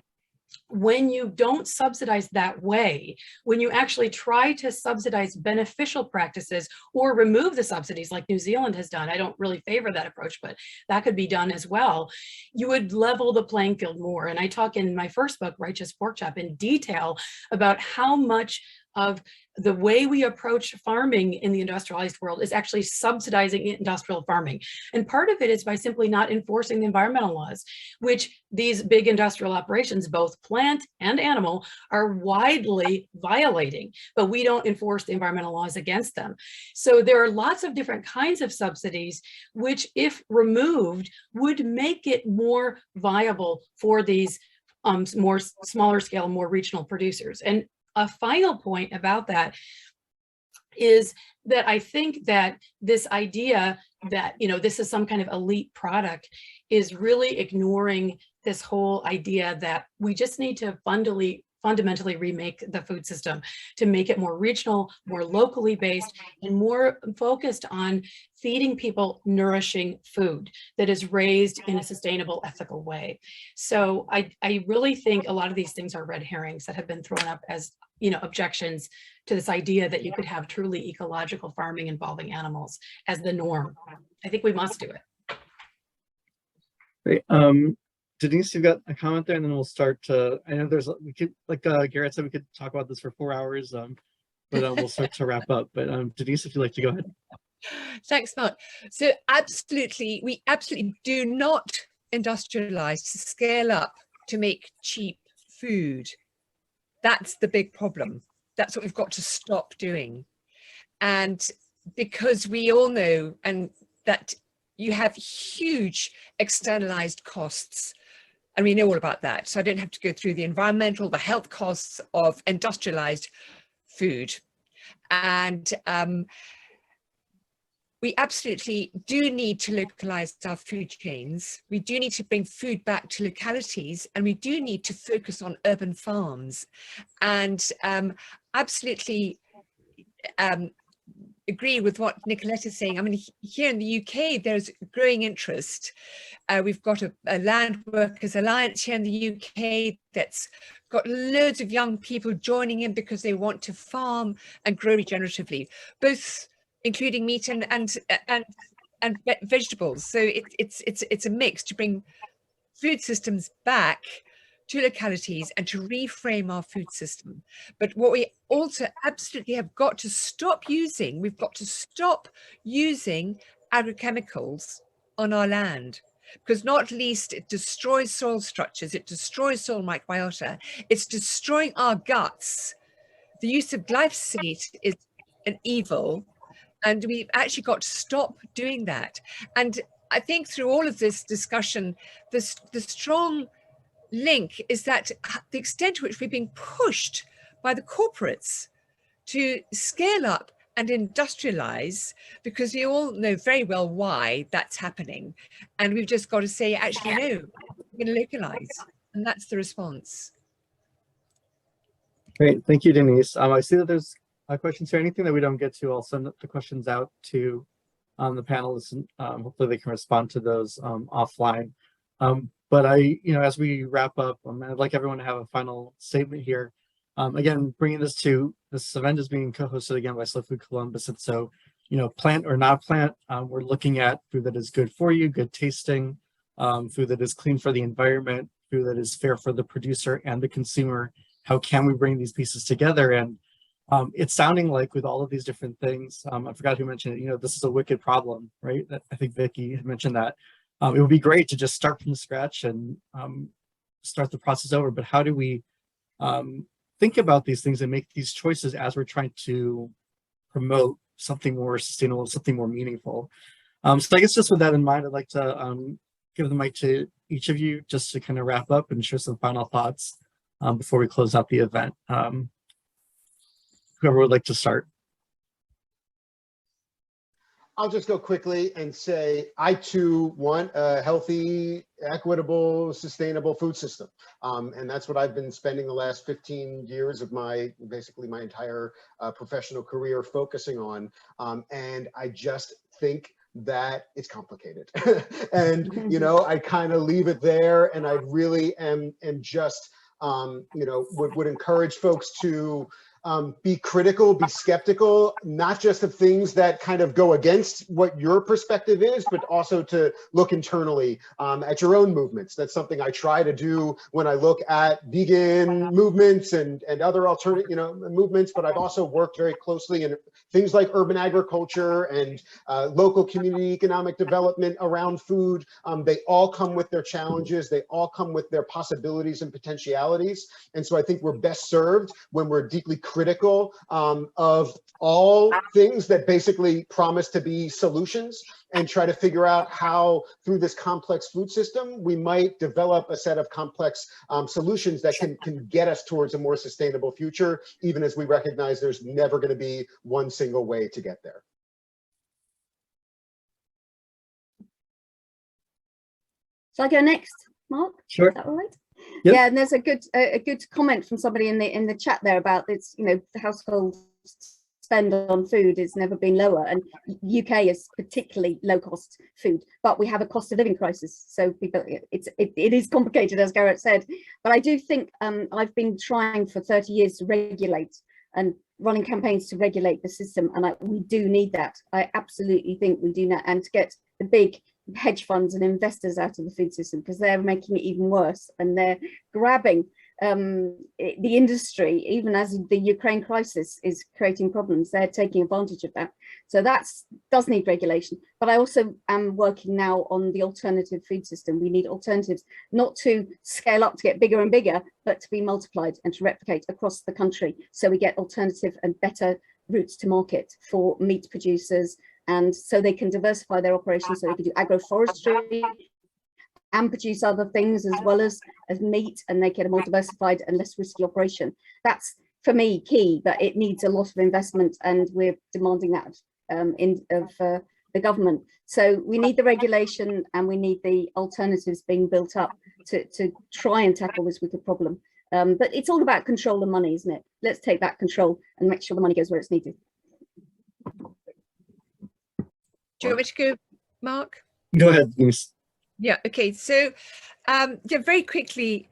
when you don't subsidize that way, when you actually try to subsidize beneficial practices or remove the subsidies like New Zealand has done, I don't really favor that approach, but that could be done as well, you would level the playing field more. And I talk in my first book, Righteous Pork Chop, in detail about how much of the way we approach farming in the industrialized world is actually subsidizing industrial farming. And part of it is by simply not enforcing the environmental laws, which these big industrial operations, both plant and animal, are widely violating, but we don't enforce the environmental laws against them. So there are lots of different kinds of subsidies, which if removed would make it more viable for these smaller scale, more regional producers. And a final point about that is that I think that this idea that, you know, this is some kind of elite product is really ignoring this whole idea that we just need to fundamentally remake the food system to make it more regional, more locally based, and more focused on feeding people nourishing food that is raised in a sustainable, ethical way. So I really think a lot of these things are red herrings that have been thrown up as, you know, objections to this idea that you could have truly ecological farming involving animals as the norm. I think we must do it. Great. Denise, you've got a comment there, and then we'll start to, I know there's, we could, like Garrett said, we could talk about this for 4 hours, but we'll start to wrap up. But Denise, if you'd like to go ahead. Thanks, Mark. So absolutely, we absolutely do not industrialize to scale up to make cheap food. That's the big problem. That's what we've got to stop doing. And because we all know and that you have huge externalized costs, and we know all about that. So I don't have to go through the environmental, the health costs of industrialized food. And we absolutely do need to localize our food chains. We do need to bring food back to localities, and we do need to focus on urban farms. And absolutely, agree with what Nicolette is saying. I mean, here in the UK, there's growing interest. We've got a Land Workers Alliance here in the UK that's got loads of young people joining in because they want to farm and grow regeneratively, both including meat and vegetables. So it's a mix to bring food systems back to localities and to reframe our food system. But what we also absolutely have got to stop using, we've got to stop using agrochemicals on our land, because not least it destroys soil structures, it destroys soil microbiota, it's destroying our guts. The use of glyphosate is an evil, and we've actually got to stop doing that. And I think through all of this discussion, the strong link is that the extent to which we're being pushed by the corporates to scale up and industrialize, because we all know very well why that's happening. And we've just got to say, actually, no, we're going to localize. And that's the response. Great, thank you, Denise. I see that there's questions here. Anything that we don't get to, I'll send the questions out to the panelists, and hopefully they can respond to those offline. But as we wrap up, I'd like everyone to have a final statement here. Again, bringing this event is being co-hosted again by Slow Food Columbus. And so, plant or not plant, we're looking at food that is good for you, good tasting, food that is clean for the environment, food that is fair for the producer and the consumer. How can we bring these pieces together? And it's sounding like with all of these different things, I forgot who mentioned it, this is a wicked problem, right? I think Vicki had mentioned that. It would be great to just start from scratch and start the process over. But how do we think about these things and make these choices as we're trying to promote something more sustainable, something more meaningful? So I guess just with that in mind, I'd like to give the mic to each of you just to kind of wrap up and share some final thoughts before we close out the event. Whoever would like to start. I'll just go quickly and say, I too want a healthy, equitable, sustainable food system. And that's what I've been spending the last 15 years of basically my entire professional career focusing on. And I just think that it's complicated. And, I kind of leave it there, and I really am just, would encourage folks to be critical, be skeptical, not just of things that kind of go against what your perspective is, but also to look internally at your own movements. That's something I try to do when I look at vegan movements and other alternative, movements, but I've also worked very closely in things like urban agriculture and local community economic development around food. They all come with their challenges. They all come with their possibilities and potentialities. And so I think we're best served when we're deeply critical of all things that basically promise to be solutions, and try to figure out how, through this complex food system, we might develop a set of complex solutions that can get us towards a more sustainable future, even as we recognize there's never going to be one single way to get there. Shall I go next, Mark? Sure. Is that all right? Yep. Yeah, and there's a good comment from somebody in the chat there about this. The household spend on food has never been lower, and UK is particularly low cost food, but we have a cost of living crisis, so people, it is complicated, as Garrett said. But I do think I've been trying for 30 years to regulate and running campaigns to regulate the system, and we do need that. I absolutely think we do that, and to get the big hedge funds and investors out of the food system, because they're making it even worse, and they're grabbing the industry, even as the Ukraine crisis is creating problems. They're taking advantage of that. So that does need regulation. But I also am working now on the alternative food system. We need alternatives, not to scale up to get bigger and bigger, but to be multiplied and to replicate across the country, so we get alternative and better routes to market for meat producers, and so they can diversify their operations, so they can do agroforestry and produce other things as well as meat, and they get a more diversified and less risky operation. That's, for me, key, but it needs a lot of investment, and we're demanding that of the government. So we need the regulation, and we need the alternatives being built up to try and tackle this wicked problem. But it's all about control and money, isn't it? Let's take that control and make sure the money goes where it's needed. Do you want me to go, Mark? Go ahead, Denise. Yeah, okay. So yeah, very quickly,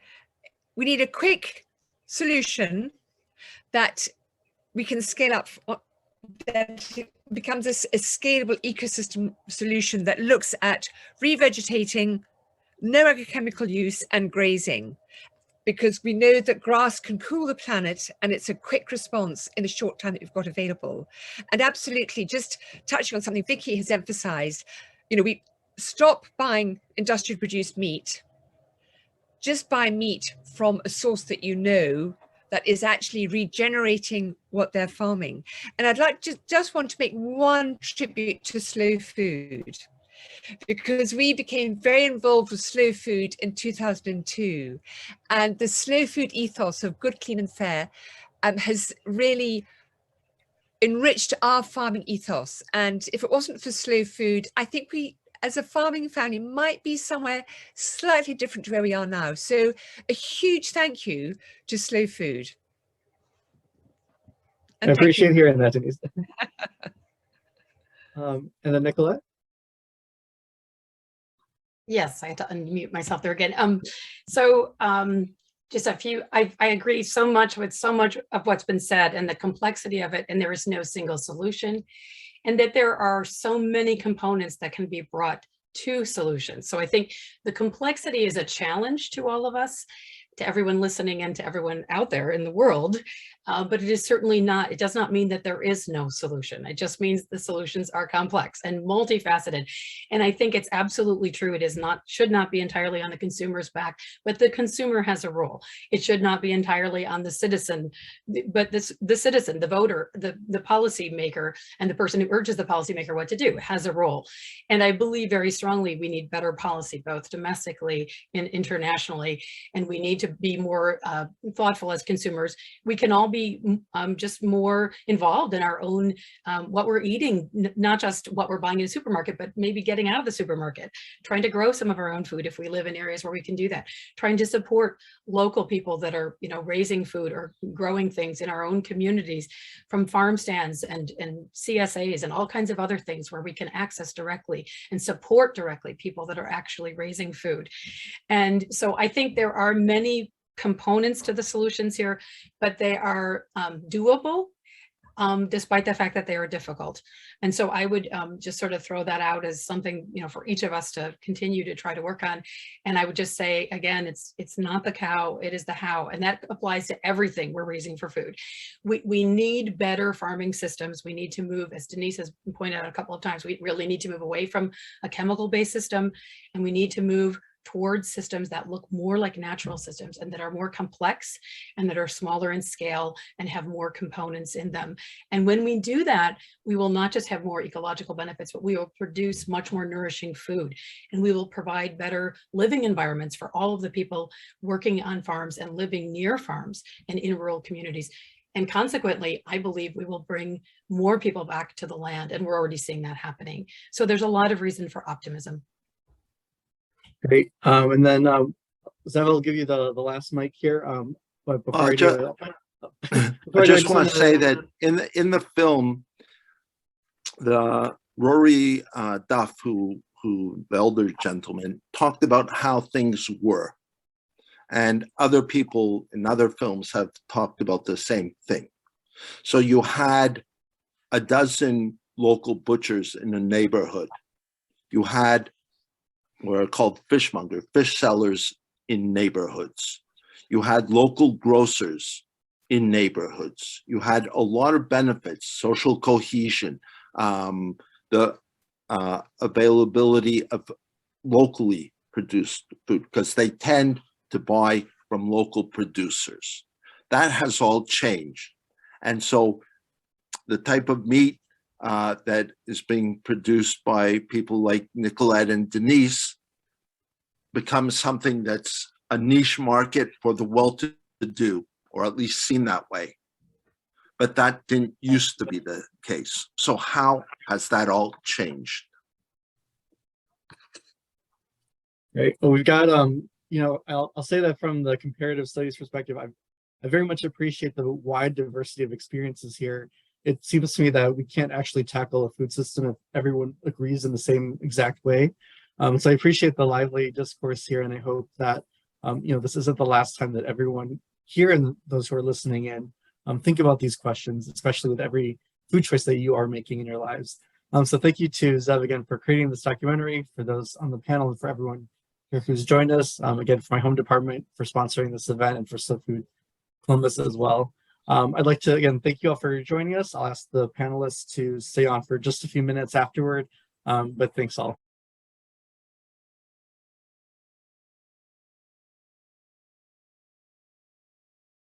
we need a quick solution that we can scale up, that becomes a scalable ecosystem solution that looks at revegetating, no agrochemical use, and grazing, because we know that grass can cool the planet, and it's a quick response in the short time that we've got available. And absolutely, just touching on something Vicki has emphasized, you know, we stop buying industrially produced meat, just buy meat from a source that you know that is actually regenerating what they're farming. And I'd like to just want to make one tribute to slow food, because we became very involved with slow food in 2002. And the slow food ethos of good, clean and fair has really enriched our farming ethos. And if it wasn't for slow food, I think we, as a farming family, might be somewhere slightly different to where we are now. So a huge thank you to slow food. I appreciate hearing that, Denise. And then Nicolette? Yes, I had to unmute myself there again. Just a few, I agree so much with so much of what's been said and the complexity of it, and there is no single solution, and that there are so many components that can be brought to solutions. So I think the complexity is a challenge to all of us, to everyone listening and to everyone out there in the world. But it is certainly not, it does not mean that there is no solution. It just means the solutions are complex and multifaceted. And I think it's absolutely true. It is not, should not be entirely on the consumer's back, but the consumer has a role. It should not be entirely on the citizen, but the citizen, the voter, the policy maker, and the person who urges the policymaker what to do has a role. And I believe very strongly we need better policy, both domestically and internationally. And we need to be more thoughtful as consumers. We can all be just more involved in our own, what we're eating, not just what we're buying in a supermarket, but maybe getting out of the supermarket, trying to grow some of our own food if we live in areas where we can do that, trying to support local people that are, you know, raising food or growing things in our own communities, from farm stands and CSAs and all kinds of other things where we can access directly and support directly people that are actually raising food. And so I think there are many components to the solutions here, but they are doable, despite the fact that they are difficult. And so I would just sort of throw that out as something, you know, for each of us to continue to try to work on. And I would just say, again, it's not the cow, it is the how. And that applies to everything we're raising for food. We need better farming systems. We need to move, as Denise has pointed out a couple of times, we really need to move away from a chemical-based system, and we need to move towards systems that look more like natural systems and that are more complex and that are smaller in scale and have more components in them. And when we do that, we will not just have more ecological benefits, but we will produce much more nourishing food, and we will provide better living environments for all of the people working on farms and living near farms and in rural communities. And consequently, I believe we will bring more people back to the land, and we're already seeing that happening. So there's a lot of reason for optimism. Great. And then Zev, I'll give you the last mic here. But before I do I just want to say that in the film, the Rory Duff, who the elder gentleman, talked about how things were, and other people in other films have talked about the same thing. So you had a dozen local butchers in a neighborhood. You had what are called fishmonger, fish sellers in neighborhoods. You had local grocers in neighborhoods. You had a lot of benefits, social cohesion, the availability of locally produced food, because they tend to buy from local producers. That has all changed. And so the type of meat that is being produced by people like Nicolette and Denise becomes something that's a niche market for the well-to-do, or at least seen that way. But that didn't used to be the case. So how has that all changed? Right. Well, we've got you know, I'll say that from the comparative studies perspective, I very much appreciate the wide diversity of experiences here it seems to me that we can't actually tackle a food system if everyone agrees in the same exact way. So I appreciate the lively discourse here, and I hope that this isn't the last time that everyone here and those who are listening in think about these questions, especially with every food choice that you are making in your lives. So thank you to Zev again for creating this documentary, for those on the panel, and for everyone here who's joined us. Again, for my home department for sponsoring this event, and for Slow Food Columbus as well. I'd like to again thank you all for joining us. I'll ask the panelists to stay on for just a few minutes afterward, but thanks all.